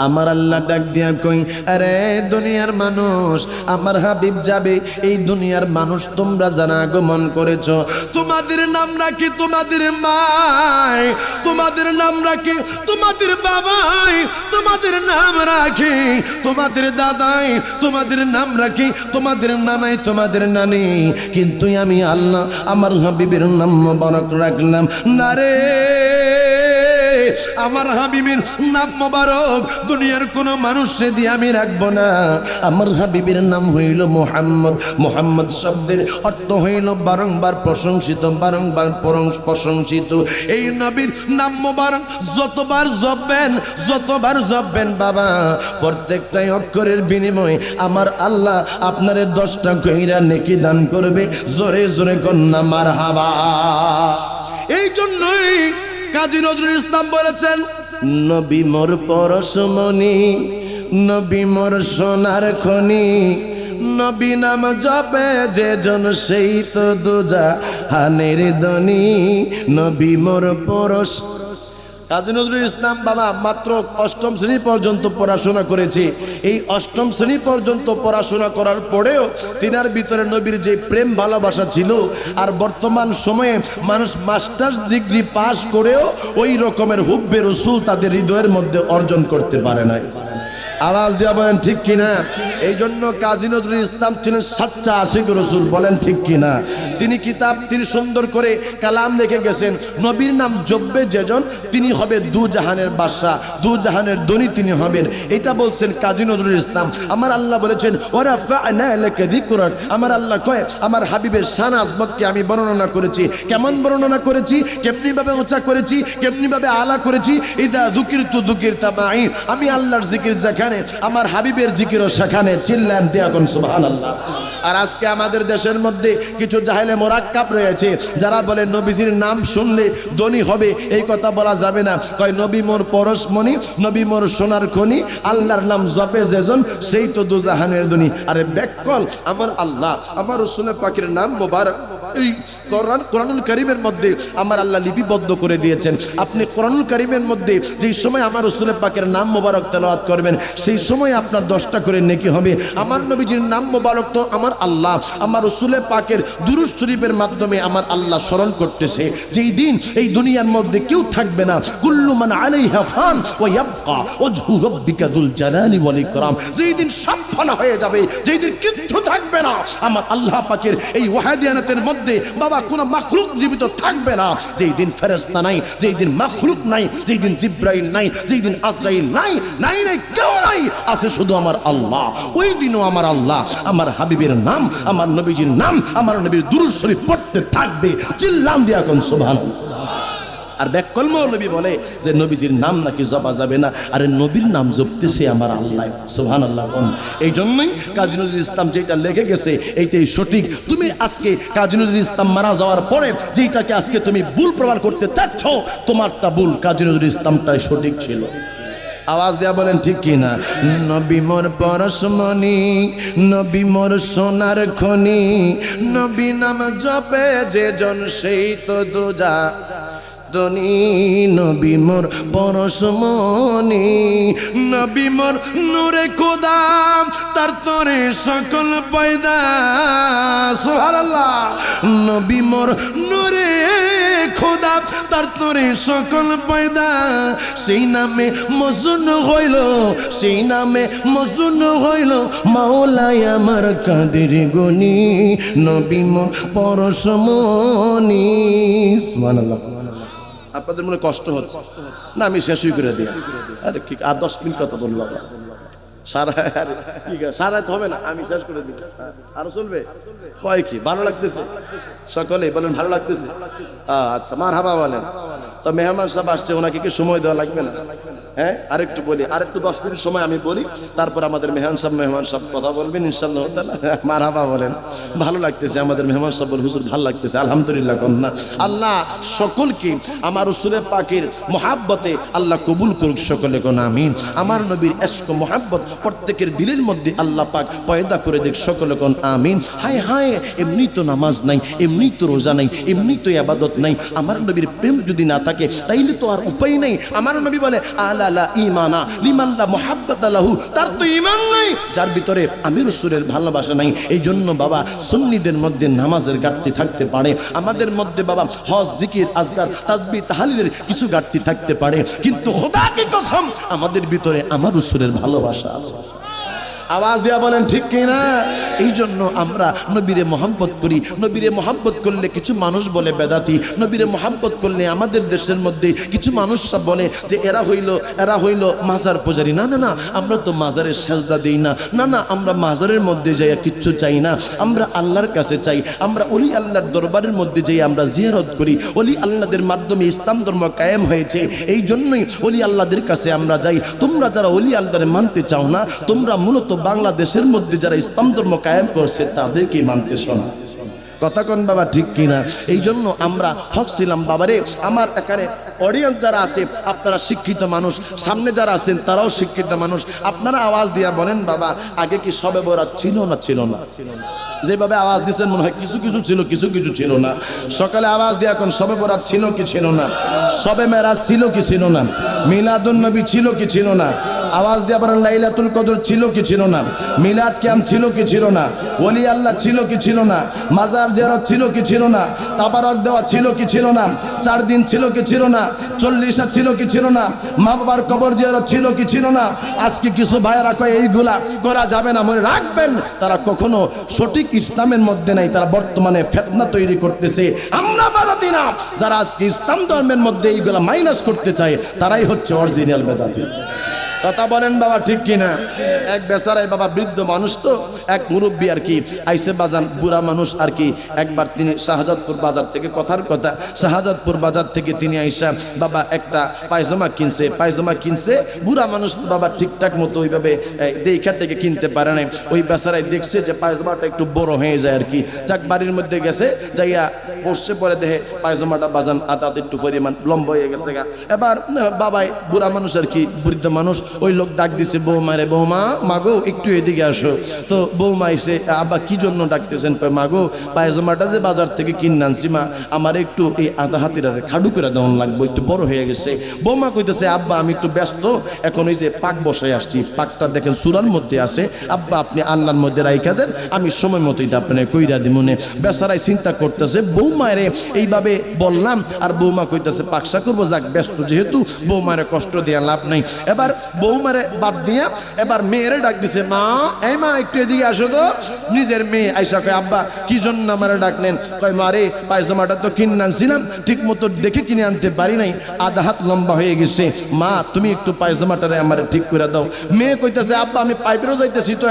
আমার আল্লাহ ডাক দিয়া কই, আরে দুনিয়ার মানুষ, আমার হাবিব যাবে, এই দুনিয়ার মানুষ তোমরা যারা আগমন করেছো, তোমাদের নাম রাখি তোমাদের মাই, তোমাদের নাম রাখি তোমাদের বাবাই, তোমাদের নাম রাখি তোমাদের দাদাই, তোমাদের নাম রাখি তোমাদের নানাই, তোমাদের নানি, কিন্তু আমি আল্লাহ আমার হাবিবের নাম মোবারক রাখলাম না রে। আমার হাবিবের নাম মোবারক দুনিয়ার কোন মানুষে দিয়ে আমি রাখবো না। আমার হাবিবের নাম হইল মুহাম্মদ। মুহাম্মদ শব্দের অর্থ হইল বারংবার প্রশংসিত, বারংবার প্রশংসিত। এই নবীর নাম মোবারক যতবার জপবেন, যতবার জপবেন বাবা, প্রত্যেকটাই অক্ষরের বিনিময়ে আমার আল্লাহ আপনারে 10টা কইরা নেকি দান করবে। জোরে জোরে কন্যা মারহাবা। এই জন্যই কাজী নজরুল ইসলাম বলেছেন, নবী মোর পরশমণি, নবী মোর সোনার খনি, নবী নাম জপে যে জন সেই তো দুজাহানের ধনী, নবী মোর পরশ। কাজী নজরুল ইসলাম বাবা মাত্র 8ম শ্রেণী পর্যন্ত পড়াশোনা করেছে। এই 8ম শ্রেণী পর্যন্ত পড়াশোনা করার পরেও তিনার ভিতরে নবীর যে প্রেম ভালোবাসা ছিল, আর বর্তমান সময়ে মানুষ মাস্টার্স ডিগ্রি পাস করেও ওই রকমের হুব্বে রসুল তাদের হৃদয়ের মধ্যে অর্জন করতে পারে নাই। আওয়াজ দেওয়া বলেন ঠিক কিনা? এই জন্য কাজী নজরুল ইসলাম ছিলেন সাচ্চা আশিক রসুল, বলেন ঠিক কিনা? তিনি কিতাব, তিনি সুন্দর করে কালাম লিখে গেছেন, নবীর নাম জপবে যেজন তিনি হবে দুজাহানের বাদশা, দুজাহানের ধনী তিনি হবেন। এটা বলছেন কাজী নজরুল ইসলাম। আমার আল্লাহ বলেছেন ওয়ারাফা'না লাকা যিকরাক, আমার আল্লাহ কয় আমার হাবিবের শান আজমতকে আমি বর্ণনা করেছি। কেমন বর্ণনা করেছি? কেমনি ভাবে উঁচা করেছি, কেমনি ভাবে আলা করেছি। ইদা যুকিরতু যুকিরতা মাই, আমি আল্লাহর জিকির যেখানে আমার হাবিবের জিকিরও সেখানে। চিল্লান দিয়া কোন সুবহানাল্লাহ। আর আজকে আমাদের দেশের মধ্যে কিছু জাহেলে মোরাক্কাব রয়েছে, যারা বলে নবীজির নাম শুনলে ধনী হবে। এই কথা বলা যাবে না। কয় নবী মোর পরশমণি, নবী মোর সোনার খনি, আল্লাহর নাম জপে যেজন সেই তো দুজাহানের ধনী। আরে ব্যাককল, আমার আল্লাহ আমার রাসূল পাকের নাম মোবারক এই কোরআনুল কারীমের মধ্যে আমার আল্লাহ লিপিবদ্ধ করে দিয়েছেন। আপনি কোরআনুল কারীমের মধ্যে যেই সময় আমার রাসূল পাকের নাম মোবারক তেলাওয়াত করবেন, সেই সময় আপনার 10টা করে নেকি হবে। আমার নবীজির নাম মোবারক তো আমার আল্লাহ আমার রাসূল পাকের দুরূদ শরীফের মাধ্যমে আমার আল্লাহ স্মরণ করতেছে। যেই দিন এই দুনিয়ার মধ্যে কেউ থাকবে না, কুল্লু মান আলাইহা ফান ওয়া ইয়াবকা ওয়াজহু রাব্বিকা যুল জালালি ওয়াল ইকরাম, যেই দিন সব ফানা হয়ে যাবে, যেই দিন কিচ্ছু থাকবে না, আমার আল্লাহ পাকের এই ওয়াহাদিয়ানাতের মধ্যে বাবা কোনো মাখলুক জীবিত থাকবে না। যেই দিন ফেরেশতা নাই, যেই দিন মাখলুক নাই, যেই দিন জিব্রাইল নাই, যেই দিন আজরাইল নাই, নাই নাই কেউ নাই, আছে শুধু আমার আল্লাহ। ওই দিনও আমার আল্লাহ আমার হাবিবের নাম, আমার নবীজির নাম, আমার নবীর দুরূদ শরীফ পড়তে থাকবে। চিল্লান দিয়া কোন সুবহানাল্লাহ। আর ব্যাককল মৌলবী বলে যে নবীজির নাম নাকি জপা যাবে না। আরে নবীর নাম জপতেছে আমার আল্লাহ, সুবহানাল্লাহ। এই জন্যই কাজী নজরুল ইসলাম যেটা লেগে গেছে এইটাই সঠিক। তুমি আজকে কাজী নজরুল ইসলাম মারা যাওয়ার পরে যেটাকে আজকে তুমি ভুল প্রমাণ করতে চাচ্ছ, তোমারটা ভুল, কাজী নজরুল ইসলামটাই সঠিক ছিল। আওয়াজ দেয়া বলেন ঠিক কিনা? নবী মোর পরশমণি, নবী মোর সোনার খনি, নবী নাম জপে যে জন সেই তো দোজা দনি। নবী মোর পরশমণি, নবী মোর নূরে খোদা, তার তরে সকল পয়দা। সুবহানাল্লাহ। নবী মোর নূরে খোদা, তার তরে সকল পয়দা। সেই নামে মজুন হইল, সেই নামে মজুন হইল মাওলাই আমার কাদের গনি। নবী মোর পরশমণি। সুবহানাল্লাহ। আপনাদের মনে কষ্ট হচ্ছে না? আমি শেষই করে দিই। আরে কি আর 10 মিনিট কথা বললাম, সারা সারা হবে না, আমি শেষ করে দিই। আরো চলবে? কয় কি ভালো লাগতেছে? সকলে বলেন ভালো লাগতেছে? আচ্ছা, মারহাবা বলেন। তো মেহমান সাহেব আসছে, ওনাকে কি সময় দেওয়া লাগবে না? হ্যাঁ, আরেকটু বলি, আরেকটু 10 মিনিট সময় আমি বলি, তারপর আমাদের মেহমান সাহেব কথা বলবেন ইনশাআল্লাহ তাআলা। মারহাবা বলেন। ভালো লাগতেছে আমাদের মেহমান সাহেব বল, হুজুর ভালো লাগতেছে, আলহামদুলিল্লাহ কন্যা। আল্লাহ সকলকে আমার রাসূলের পাকের মহাব্বতে আল্লাহ কবুল করুক, সকলে কোন আমিন। আমার নবীর ইশক মহাব্বত প্রত্যেকের দিলের মধ্যে আল্লাহ পাক পয়দা করে দেখ, সকলে কোন আমিন। হায় হায়, এমনি তো নামাজ নাই, এমনি তো রোজা নাই, এমনি তো ইবাদত নাই। আমার নবীর প্রেম যদি না থাকে তাইলে তো আর উপায় নাই। আমার নবী বলে আলা লা ঈমানা লিমান লা মুহাব্বাতা লাহু, তার তো ঈমান নাই যার ভিতরে আমি রাসূলের ভালোবাসা নাই। এই জন্য বাবা সুন্নিদের মধ্যে নামাজের ঘাটতি থাকতে পারে, আমাদের মধ্যে বাবা হজ জিকির আজকার তাসবিহ তাহলিলের কিছু ঘাটতি থাকতে পারে, কিন্তু খোদা কি কসম আমাদের ভিতরে আমার রাসূলের ভালোবাসা আছে। আওয়াজ দিয়া বলেন ঠিক কিনা? এই জন্য আমরা নবীরে মহব্বত করি। নবীরে মহব্বত করলে কিছু মানুষ বলে বেদাতি, নবীরে মহব্বত করলে আমাদের দেশের মধ্যে কিছু মানুষরা বলে যে এরা হইল মাজার পূজারী। না না না, আমরা তো মাজারের সেজদা দেই না। না না, আমরা মাজারের মধ্যে যাইয়া কিচ্ছু চাই না, আমরা আল্লাহর কাছে চাই। আমরা অলি আল্লাহর দরবারের মধ্যে যাই আমরা জিয়ারত করি। অলি আল্লাহদের মাধ্যমে ইসলাম ধর্ম কায়েম হয়েছে, এই জন্যই অলি আল্লাহদের কাছে আমরা যাই। তোমরা যারা অলি আল্লাহরে মানতে চাও না, তোমরা মূলত বাংলাদেশের মধ্যে যারা ইসলাম ধর্ম কায়েম করছে তাদেরকে মানতেছ না। কথা কোন বাবা ঠিক কিনা? এই জন্য আমরা হক ছিলাম বাবারে। আমার এখানে অডিয়েন্স যারা আছে আপনারা শিক্ষিত মানুষ, সামনে যারা আছেন তারাও শিক্ষিত মানুষ। আপনারা আওয়াজ দিয়া বলেন বাবা, আগে কি শবে বরাত ছিল না? ছিল না? যেভাবে আওয়াজ দিচ্ছেন মনে হয় কিছু কিছু ছিল, কিছু কিছু ছিল না। সকালে আওয়াজ দিয়ে এখন শবে বরাত ছিল কি ছিল না? শবে মেরাজ ছিল কি ছিল না? মিলাদুন নবী ছিল কি ছিল না? আওয়াজ দিয়ে বলেন লাইলাতুল কদর ছিল কি ছিল না? মিলাদ কিয়াম ছিল কি ছিল না? ওলি আল্লাহ ছিল কি ছিল না? মাজার জিয়ারত ছিল কি ছিল না? তাবারক দেওয়া ছিল কি ছিল না? 4 দিন ছিল কি ছিল না? 40 ছিল কি ছিল না? মা বাবার কবর জিয়ারত ছিল কি ছিল না? আজকে কিছু ভাইয়েরা কয় এইগুলা করা যাবে না। মনে রাখবেন, তারা কখনো সঠিক ইসলামের মধ্যে নাই, তারা বর্তমানে ফিতনা তৈরি করতেছে। আমরা বেদাতি না, যারা আজকে ইসলাম ধর্মের মধ্যে এইগুলা মাইনাস করতে চায় তারাই হচ্ছে অরিজিনাল বেদাতি। কথা বলেন বাবা ঠিক কিনা? এক বেচারাই বাবা বৃদ্ধ মানুষ, তো এক মুরব্বী আর কি আইসে বাজান, বুড়া মানুষ আর কি। একবার তিনি শাহজাদপুর বাজার থেকে, কথার কথা শাহজাদপুর বাজার থেকে তিনি আইসা বাবা একটা পায়জামা কিনছে। বুড়া মানুষ বাবা ঠিকঠাক মতো ওইভাবে দেখা থেকে কিনতে পারে নাই। ওই বেচারাই দেখছে যে পায়জামাটা একটু বড় হয়ে যায় আর কি। যাক, বাড়ির মধ্যে গেছে, যাইয়া বসছে, পরে দেখে পায়জামাটা বাজান আদাত একটু পরিমাণ লম্বা হয়ে গেছে গা। এবার বাবাই বুড়া মানুষ আর কি, বৃদ্ধ মানুষ, ওই লোক ডাক দিছে বৌমা রে, বৌমা মাগো একটু এদিকে আসো। তো বৌমা এসে, আব্বা কি জন্য ডাকতেছেন? কয় মাগো পায়জামাটা যে বাজার থেকে কিনে আনছি মা, আমার একটু এই আধা হাতির খাড়ু করে দেওয়ান লাগবে, একটু বড় হয়ে গেছে। বৌমা কইতেছে আব্বা আমি একটু ব্যস্ত, এখন ওই যে পাক বসায় আসছি, পাকটা দেখেন সুরার মধ্যে আছে, আব্বা আপনি আল্লাহর মধ্যে রাইখা দেন, আমি সময় মতোই আপনার কইরা দিব মনে। বেচারাই চিন্তা করতেছে বৌমারে এইভাবে বললাম, আর বৌমা কইতেছে পাকসা করবো, যাক ব্যস্ত যেহেতু বৌমারে কষ্ট দেওয়া লাভ নাই। এবার বৌমারে বাদ দিয়া এবার মেয়েরে ডাক দিছে, মা এই মা একটু এদিকে আসো তো। নিজের মেয়ে আইসা কয় আব্বা কি জন্য আমারে ডাকলেন? কয় মা রে পায়জামাটা তো কিনে আনছিলাম, ঠিক মতো দেখে কিনে আনতে পারি নাই, আধা হাত লম্বা হয়ে গেছে, মা তুমি একটু পায়জামাটারে আমারে ঠিক করে দাও। মেয়ে কইতেছে আব্বা আমি পাইপেরও যাইতেছি তো,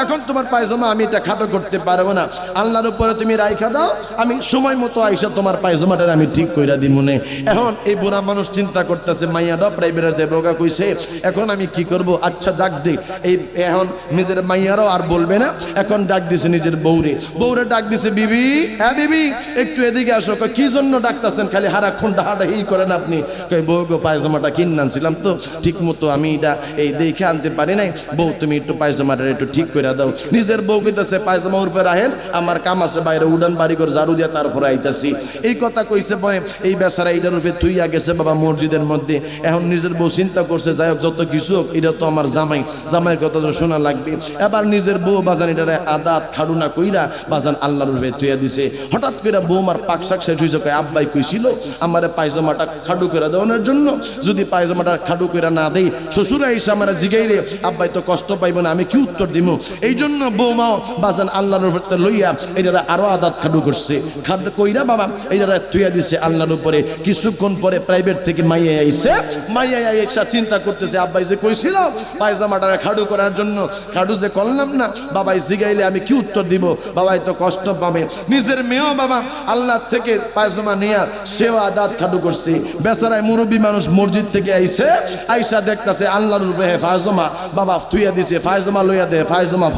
এখন তোমার পায়জামা আমি এটা খাটো করতে পারবো না, আল্লাহর উপরে তুমি রাইখা দাও, আমি সময় সময় মতো আইসা তোমার পায়জামাটা আমি ঠিক কইরা দিব মনে। এখন এই বুড়া মানুষ চিন্তা করতেছে মাইয়াটা প্রাইভেটে যে বোকা কইছে, এখন আমি কি করব? আচ্ছা যাক দে, এই এখন নিজের মাইয়ারও আর বলবে না, এখন ডাক দিছে নিজের বউরে ডাক দিছে, বিবি, হ্যাঁ বিবি একটু এদিকে আসো। কি জন্য ডাকতেছেন? খালি হারাক্ষণ ডাহাডাহি করেন আপনি। কই বউ গো, পায়জামাটা কিনে আনছিলাম তো ঠিক মতো আমি এটা এই দেখে আনতে পারি নাই, বউ তুমি একটু পায়জামাটা একটু ঠিক করে দাও। নিজের বউ কইতাছে পায়জামা উরফে রাহেন, আমার কাম আছে বাইরে, উডান বাড়ি করে ঝাড়ু দিয়া তারপরে আইতাছি। এই কথা কইছে পরে এই বেচারা এইটার রূপে তুইয়া গেছে বাবা মসজিদের মধ্যে। এখন নিজের বউ চিন্তা করছে, যাই হোক যত কিছু হোক এটা তো আমার জামাইয়ের কথা তো শোনা লাগবে। এবার নিজের বউ বাজান এটারে আদাত খাড়ুনা কইরা বাজান আল্লাহর রূপে তুইয়া দিছে। হঠাৎ করে বৌমার পাক শাক শেষ হয়েছে, কয় আব্বাই কইছিল আমার পায়জামাটা খাডু করে দেওয়ানোর জন্য, যদি পায়জামাটা খাডু করে না দেই শ্বশুরা এসে আমার জিগাইরে আব্বাই তো কষ্ট পাইব না, আমি কি উত্তর দিব? এই জন্য বৌমাও বাজান আল্লাহর উপরে লইয়া এটা আরো আদাত খাডু করছে, খাদ্য কইরা বাবা এটা থুইয়া দিছে আল্লাহর উপরে। কিছুক্ষণ পরে প্রাইভেট থেকে মাইয়া আইছে, মাইয়া আইসা চিন্তা করতেছে আব্বাই যে কইছিল পায়জামাটা খাডু করার জন্য, খাডু যে করলাম না, বাবাই জিগাইলে আমি কি উত্তর দিব? বাবাই তো কষ্ট পাবে। নিজের মেয়েও বাবা আল্লাহ থেকে পায়জামা নিয়ে সেও আদাত খাডু করছে। বেচারায় মুরব্বী মানুষ মসজিদ থেকে আইছে, আইসা দেখতেছে আল্লাহর রূপে পায়জামা বাবা থুইয়া দিছে, পায়জামা লইয়া দে, পায়জামা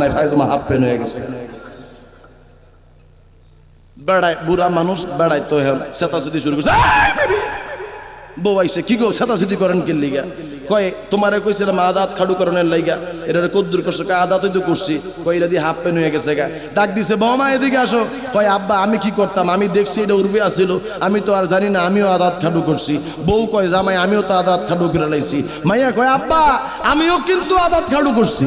নাই, পায়জামা হাফ প্যান্ট হয়ে গেছে। বেড়ায় বুড়া মানুষ বেড়ায় তো চেতাচেতি শুরু করছে। বউ আইসে, কি গো চেতাচেতি করেন কি লিগা? কয় তোমারে কইছিলাম আদাত খাডু করণের লাইগা, এটা কদ্দুর করছো? আদাতই তো করছি। কয় এটা দিয়ে হাফ প্যান্ট হয়ে গেছে গা। ডাক দিছে, বৌমা এদিকে আসো। কয় আব্বা আমি কি করতাম, আমি দেখছি এটা উর্বে আসছিল, আমি তো আর জানি না, আমিও আদাত খাডু করছি। বউ কয় জামাই আমিও তো আদাত খাডু করে লাইছি। মাইয়া কয় আব্বা আমিও কিন্তু আদাত খাডু করছি।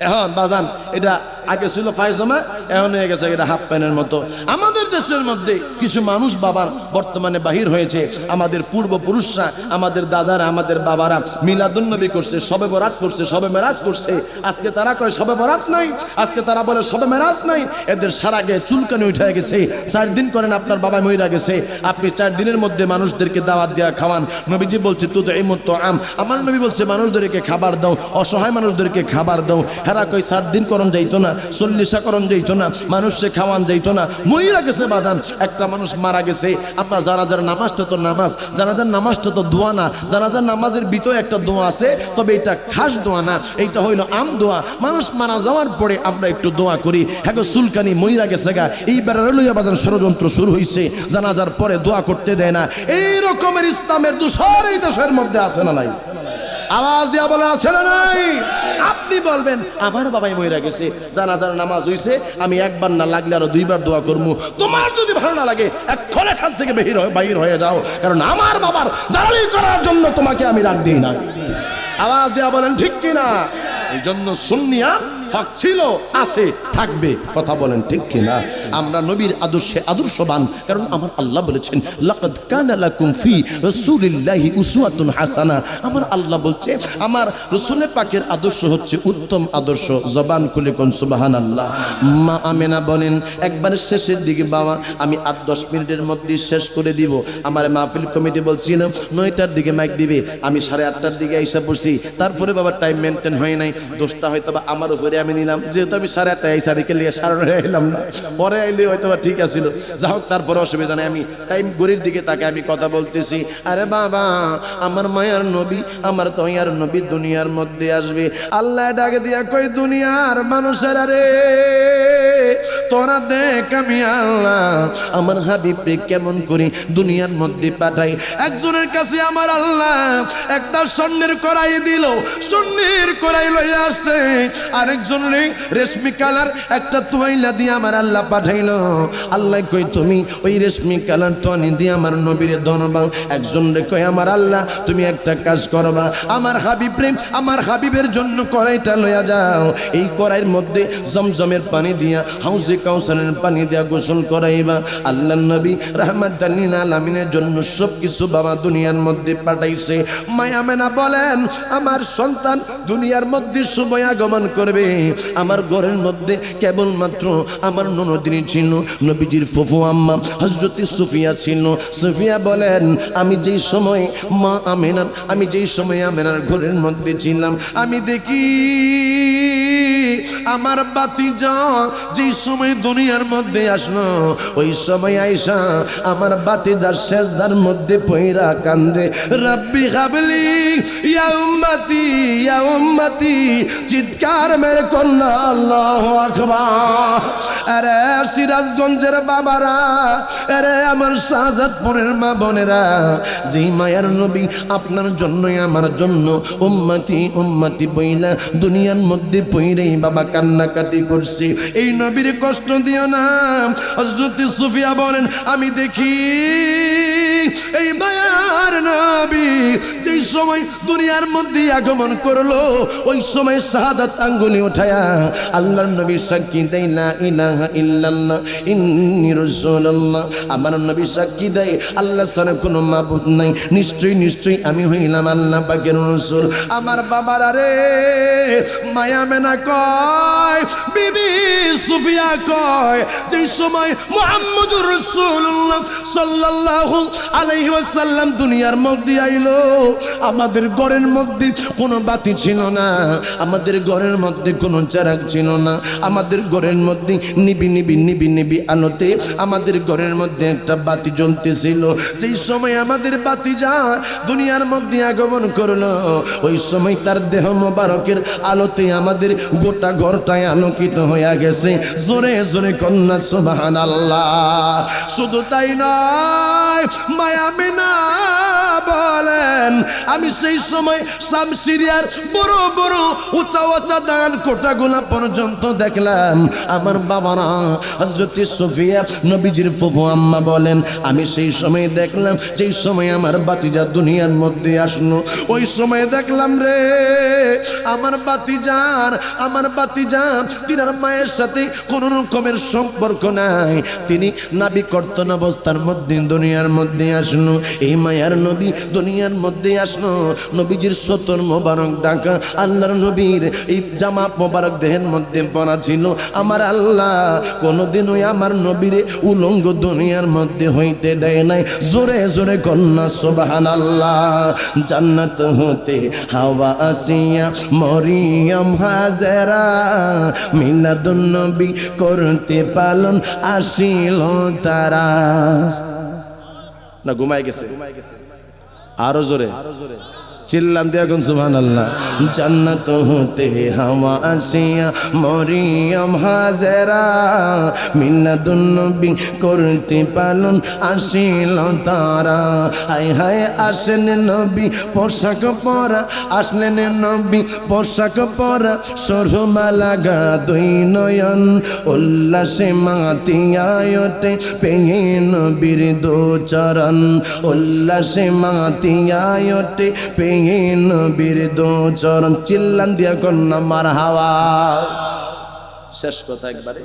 এখন বাজান এটা আগে ছিল পায়জামা, এখন হয়ে গেছে এটা হাফ প্যান্টের মতো। আমাদের দেশের মধ্যে কিছু মানুষ বাবা বর্তমানে বাহির হয়েছে, আমাদের পূর্বপুরুষরা, আমাদের দাদারা, আমাদের বাবারা মিলাদুন্নবী করছে, শবে বরাত করছে, শবে মেরাজ করছে। আজকে তারা কয় শবে বরাত নাই, আজকে তারা বলে শবে মেরাজ নাই। এদের সারা আগে চুলকানি উঠে গেছে। 4 দিন করেন আপনার বাবা মইরা গেছে, আপনি 4 দিনের মধ্যে মানুষদেরকে দাওয়াত দেওয়া খাওয়ান। নবীজি বলছে তুত এই মতো আম, আমার নবী বলছে মানুষদেরকে খাবার দাও, অসহায় মানুষদেরকে খাবার দাও। হেরা কই 4 দিন করণ যাইতো না, 40 করণ যাইতো না, মানুষে খাওয়ান যাইতো না, মইরা গেছে বাজান। একটা মানুষ মারা গেছে, আপনার জানাজার নামাজটা তো নামাজ, জানাজার নামাজটা তো দোয়া না, জানাজার নামাজের ভিতরে একটা দোয়া আছে, তবে এটা খাস দোয়া না, এইটা হইলো আম দোয়া। মানুষ মারা যাওয়ার পরে আমরা একটু দোয়া করি। হ্যাঁ গো সুলকানি মইরা গেছে গা, এই বেড়ারে লইয়া বাজান ষড়যন্ত্র শুরু হইছে, জানাজার পরে দোয়া করতে দেয় না। এই রকমের ইসলামের দূষর এই দেশের মধ্যে আছে না নাই? আওয়াজ দিয়া বলে আছে না নাই? আপনি বলবেন আমার বাবাই মইরা গেছে, জানাজার নামাজ হইছে, আমি একবার না লাগলে আরো 2বার দোয়া করবো। তোমার যদি ভালো না লাগে এখন এখান থেকে বাহির হয়ে যাও, কারণ আমার বাবার দালালি করার জন্য তোমাকে আমি রাখ দিই না। আওয়াজ দিয়া বলেন ঠিক কিনা? এই জন্য সুন্নিয়া হক ছিল, আছে, থাকবে। কথা বলেন ঠিক কিনা? আমরা নবীর আদর্শে আদর্শবান, কারণ আমার আল্লাহ বলেছেন লাকাদ কানা লাকুম ফি রাসূলিল্লাহি উসওয়াতুন হাসানা। আমার আল্লাহ বলছে আমার রাসূলের পাকের আদর্শ হচ্ছে উত্তম আদর্শ। জবান খুলে কোন সুবহানাল্লাহ। মা আমেনা বলেন একবার শেষের দিকে বাবা আমি 8-10 মিনিটের মধ্যে শেষ করে দিব। আমার মাহফিল কমিটি বলছিল 9টার দিকে মাইক দিবে, আমি 8:30টার দিকে আইসা পড়ছি। তারপরে বাবা টাইম মেনটেন হয় নাই, দোষটা হয়তো বা আমার উপরে আমি নিলাম, যেহেতু আমি 8:30 আইসা রেখে লিয়ে 9:30 আইলাম না, পরে আইলে হয়তো বা ঠিক আছিল। যা হোক তারপরে অসুবিধা নেই। আমি টাইম ঘড়ির দিকে তাকে আমি কথা বলতেছি, আরে বাবা আমার মায়ার নবী, আমার দয়ার নবী দুনিয়ার মধ্যে আসবে। আল্লাহ ডাকে দিয়া কই দুনিয়ার মানুষের আরে তোরা দেখ আমি আল্লাহ আমার হাবিবকে কেমন করে দুনিয়ার মধ্যে পাঠাই। একজনের কাছে আমার আল্লাহ একটা স্বর্ণের কড়াই দিল, স্বর্ণের কড়াই লইয়া আসছে। আরেকজনের রেশমি কালার একটা তোয়াইলা দিয়ে আমার আল্লাহ পাঠাইলো। আল্লাহ কই তুমি ওই রেশমি কালার তোয়ানি দিয়ে আমার নবীরে ধরবা। একজন রে কই আমার আল্লাহ তুমি একটা কাজ করবা, আমার হাবিব প্রেম আমার হাবিবের জন্য কড়াইটা লইয়া যাও, এই কড়াইয়ের মধ্যে জমজমের পানি দিয়া হাউজে কাউসারের পানি দিয়া গোসল করাইবা। আল্লাহ নবী রাহমাতাল লিল আলামিনের জন্য সব কিছু বাবা দুনিয়ার মধ্যে পাঠাইছে। মায়া মেনা বলেন আমার সন্তান দুনিয়ার মধ্যে শুভ আগমন করবে। আমার ঘরের মধ্যে কেবলমাত্র আমার ননদিনী ছিল, নবীজির ফুফু আম্মা হযরতে সুফিয়া ছিল। সুফিয়া বলেন আমি যেই সময় মা আমেনার, আমি যেই সময় আমেনার ঘরের মধ্যে ছিলাম, আমি দেখি আমার বাতিজা যেই সময় দুনিয়ার মধ্যে আসলো ওই সময় আয়েশা আমার বাতিজার সেজদার মধ্যে পইরা কান্দে, রব্বি হাবলি ইয়া উম্মতি চিৎকার মেরে কন্যা আল্লাহু আকবার। আরে সিরাজগঞ্জের বাবারা, আরে আমার শাহজাদপুরের মা বোনেরা, যেই মায়ার নবী আপনার জন্যই আমার জন্য উম্মতি উম্মতি বইলা দুনিয়ার মধ্যে পইরেই বাবা কান্নাকাটি করছে, এই নবীর কষ্ট দিও না। হযরত সুফিয়া বলেন আমি দেখি এই মায়ার নবী যেই সময় দুনিয়ার মধ্যে আগমন করলো ওই সময় শাহাদাত আঙ্গুলি উঠায়া আল্লাহর নবী সাক্ষী দেয় লা ইলাহা ইল্লাল্লাহ ইন্নী রাসূলুল্লাহ। আমার নবী সাক্ষী দেয় আল্লাহ ছাড়া কোনো মাবুদ নাই, নিশ্চয়ই নিশ্চয়ই আমি হইলাম আল্লাহ পাকের রাসূল। আমার বাবারা রে, মায়া মেনা কয়, বিবি সুফিয়া কয়, যেই সময় মুহাম্মদুর রাসূলুল্লাহ সাল্লাল্লাহু আলাইহি ওয়াসাল্লাম দুনিয়ার মধ্যে আইলো আমাদের ঘরের মধ্যে কোনো বাতি ছিল না, আমাদের ঘরের মধ্যে কোনো চারাক ছিল না, আমাদের ঘরের মধ্যে নিবি নিবি নিবি নিবি আলোতে আমাদের ঘরের মধ্যে একটা বাতি জ্বলতেছিল। যেই সময় আমাদের বাতি যা দুনিয়ার মধ্যে আগমন করলো ওই সময় তার দেহ মোবারকের আলোতে আমাদের গোটা ঘরটায় আলোকিত হয়ে গেছে। জোরে জোরে কন্যা সুবহানাল্লাহ। শুধু তাই নয়, মায়া মিনা বলেন আমি সেই সময় শামসিরিয়ার বড় বড় উঁচা উঁচা দান কোটাগুলা পর্যন্ত দেখলাম। আমার বাবারা, হযরত সুফিয়া নবীজির ফুফু আম্মা বলেন আমি সেই সময় দেখলাম যেই সময় আমার বাতিজা দুনিয়ার মধ্যে আসলো ওই সময় দেখলাম রে আমার বাতিজা তিনার মায়ের সাথে কোনো রকমের সম্পর্ক নাই, তিনি নাবি কর্তন অবস্থার মধ্যে দুনিয়ার মধ্যে আসলো। এই মায়ার নবী দুনিয়ার মধ্যে আসলো, নবীজির সতর মোবারক ঢাকা, আল্লাহর নবীর এই জামা মোবারক দেহের মধ্যে পরা ছিল। আমার আল্লাহ কোনোদিনও আমার নবীরে উলঙ্গ দুনিয়ার মধ্যে হইতে দেয় নাই। জোরে জোরে কন্যা সুবহানাল্লাহ। জান্নাত হতে হাওয়া আসিয়া মরিয়ম হাজেরা মিলাদুন নবী করতে পালন আসিল তারা। না ঘুমায় গেছে? আরো জোরে চিল্লান দিয়া কোন সুবহানাল্লাহ। জান্নাত হতে হাওয়া আসিয়া মরিয়ম হাজেরা মিলাদুন নবী করতে পালন আসিল তারা। হায় হায় আসেন নবী পোশাক পরা, আসলেন নবী পোশাক পরা, সরমা লাগা দুই নয়ন, উল্লাসে মাতিয়ায় ওঠে পেয়ে নবীর দো চরণ, উল্লাসে মাতিয়ায় ওঠে পেয়ে নবীর দো চরণ। চিল্লান দিয়া কন্যা মারহাবা। শেষ কথা একবারে,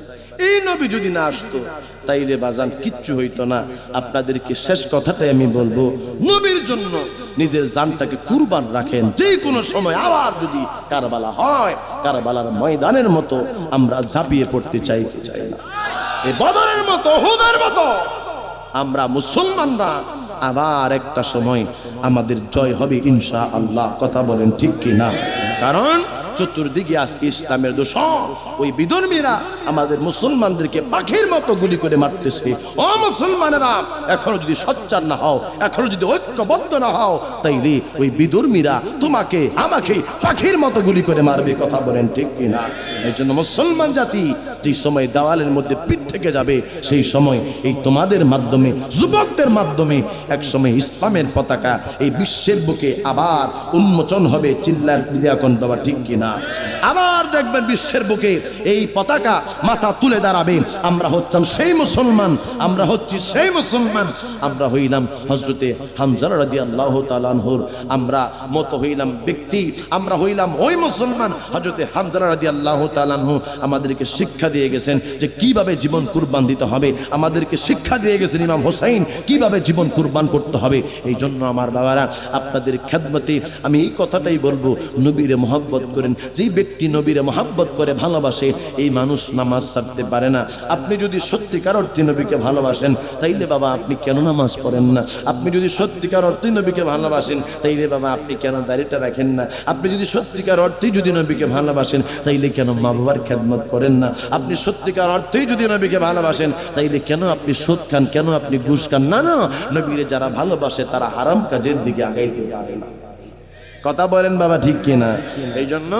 এই নবী যদি না আসতো তাইলে বাজান কিচ্ছু হইতো না। আপনাদেরকে শেষ কথাটাই আমি বলবো, নবীর জন্য নিজের জানটাকে কুরবান রাখেন। যে কোনো সময় আবার যদি কারবালা হয়, কারবালার ময়দানের মতো আমরা ঝাঁপিয়ে পড়তে চাই কি চাই না? এই বদরের মতো, উহুদের মতো আমরা মুসলমানরা আবার একটা সময় আমাদের জয় হবে ইনশাআল্লাহ। কথা বলেন ঠিক কি না? কারণ চতুর্দিকে আজকে ইসলামের দোষর ওই বিধর্মীরা আমাদের মুসলমানদেরকে পাখির মতো গুলি করে মারতেছে। ও মুসলমানেরা, এখনো যদি সোচ্চার না হও, এখনো যদি ঐক্যবদ্ধ না হও, তাইলে ওই বিধর্মীরা তোমাকে আমাকে পাখির মতো গুলি করে মারবে। কথা বলেন ঠিক কি না? এই জন্য মুসলমান জাতি যে সময় দেওয়ালের মধ্যে পিঠ থেকে যাবে, সেই সময় এই তোমাদের মাধ্যমে, যুবকদের মাধ্যমে এক সময় ইসলামের পতাকা এই বিশ্বের বুকে আবার উন্মোচন হবে। চিল্লার বিদ্যাকন বাবা ঠিক কি না? আবার দেখবেন বিশ্বের বুকে এই পতাকা মাথা তুলে দাঁড়াবে। আমরা হচ্ছিলাম সেই মুসলমান, আমরা হচ্ছি সেই মুসলমান, আমরা হইলাম হযরতে হামজা রাদিয়াল্লাহু তাআলা আনহুর আমরা মত হইলাম ব্যক্তি, আমরা হইলাম ওই মুসলমান। হযরতে হামজা রাদিয়াল্লাহু তাআলা আনহু আমাদেরকে শিক্ষা দিয়ে গেছেন যে কিভাবে জীবন কুরবান দিতে হবে, আমাদেরকে শিক্ষা দিয়ে গেছেন ইমাম হোসেন কিভাবে জীবন কুরবান করতে হবে। এই জন্য আমার বাবারা, আপনাদের খেদমতে আমি এই কথাটাই বলবো, নবীরে মহব্বত করেন, যেই ব্যক্তি নবীরে মহাব্বত করে ভালোবাসে এই মানুষ নামাজ ছাড়তে পারে না। আপনি যদি সত্যিকার অর্থে নবীকে ভালোবাসেন তাইলে বাবা আপনি কেন নামাজ পড়েন না? আপনি যদি সত্যিকার অর্থে নবীকে ভালোবাসেন তাইলে বাবা আপনি কেন দাড়িটা রাখেন না? আপনি যদি সত্যিকার অর্থেই যদি নবীকে ভালোবাসেন তাইলে কেন মা বাবার খেদমত করেন না? আপনি সত্যিকার অর্থেই যদি নবীকে ভালোবাসেন তাইলে কেন আপনি সুদ খান, কেন আপনি ঘুষ খান? না না, নবীরে যারা ভালোবাসে তারা হারাম কাজের দিকে আগাইতে পারে না। কথা বলেন বাবা, ঠিক কিনা? এই জন্য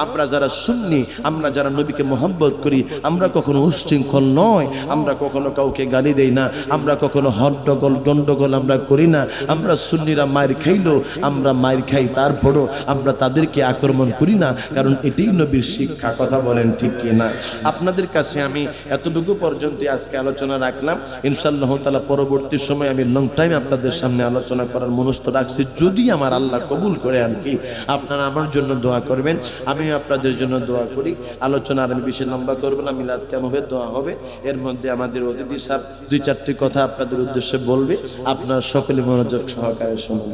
আমরা যারা সুন্নি, আমরা যারা নবীকে মহব্বত করি, আমরা কখনো উচ্ছৃঙ্খল নয়, আমরা কখনো কাউকে গালি দেই না, আমরা কখনো হট্টগোল গন্ডগোল আমরা করি না। আমরা সুন্নিরা মায়ের খাইলো আমরা মায়ের খাই, তারপরও আমরা তাদেরকে আক্রমণ করি না, কারণ এটাই নবীর শিক্ষা। কথা বলেন ঠিক কিনা? আপনাদের কাছে আমি এতটুকু পর্যন্ত আজকে আলোচনা রাখলাম। ইনশাআল্লাহ তাআলা পরবর্তী সময় আমি লং টাইম আপনাদের সামনে আলোচনা করার মনস্থ রাখছি, যদি আমার আল্লাহ কবুল করে। আর কি আপনারা আমার জন্য দোয়া করবেন, আমি আপনাদের জন্য দোয়া করি। আলোচনা আর আমি বেশি লম্বা করব না, মিলাদ কেন হবে, দোয়া হবে। এর মধ্যে আমাদের অতিথি সাহেব 2-4টি কথা আপনাদের উদ্দেশ্যে বলবে, আপনারা সকলে মনোযোগ সহকারে শুনুন।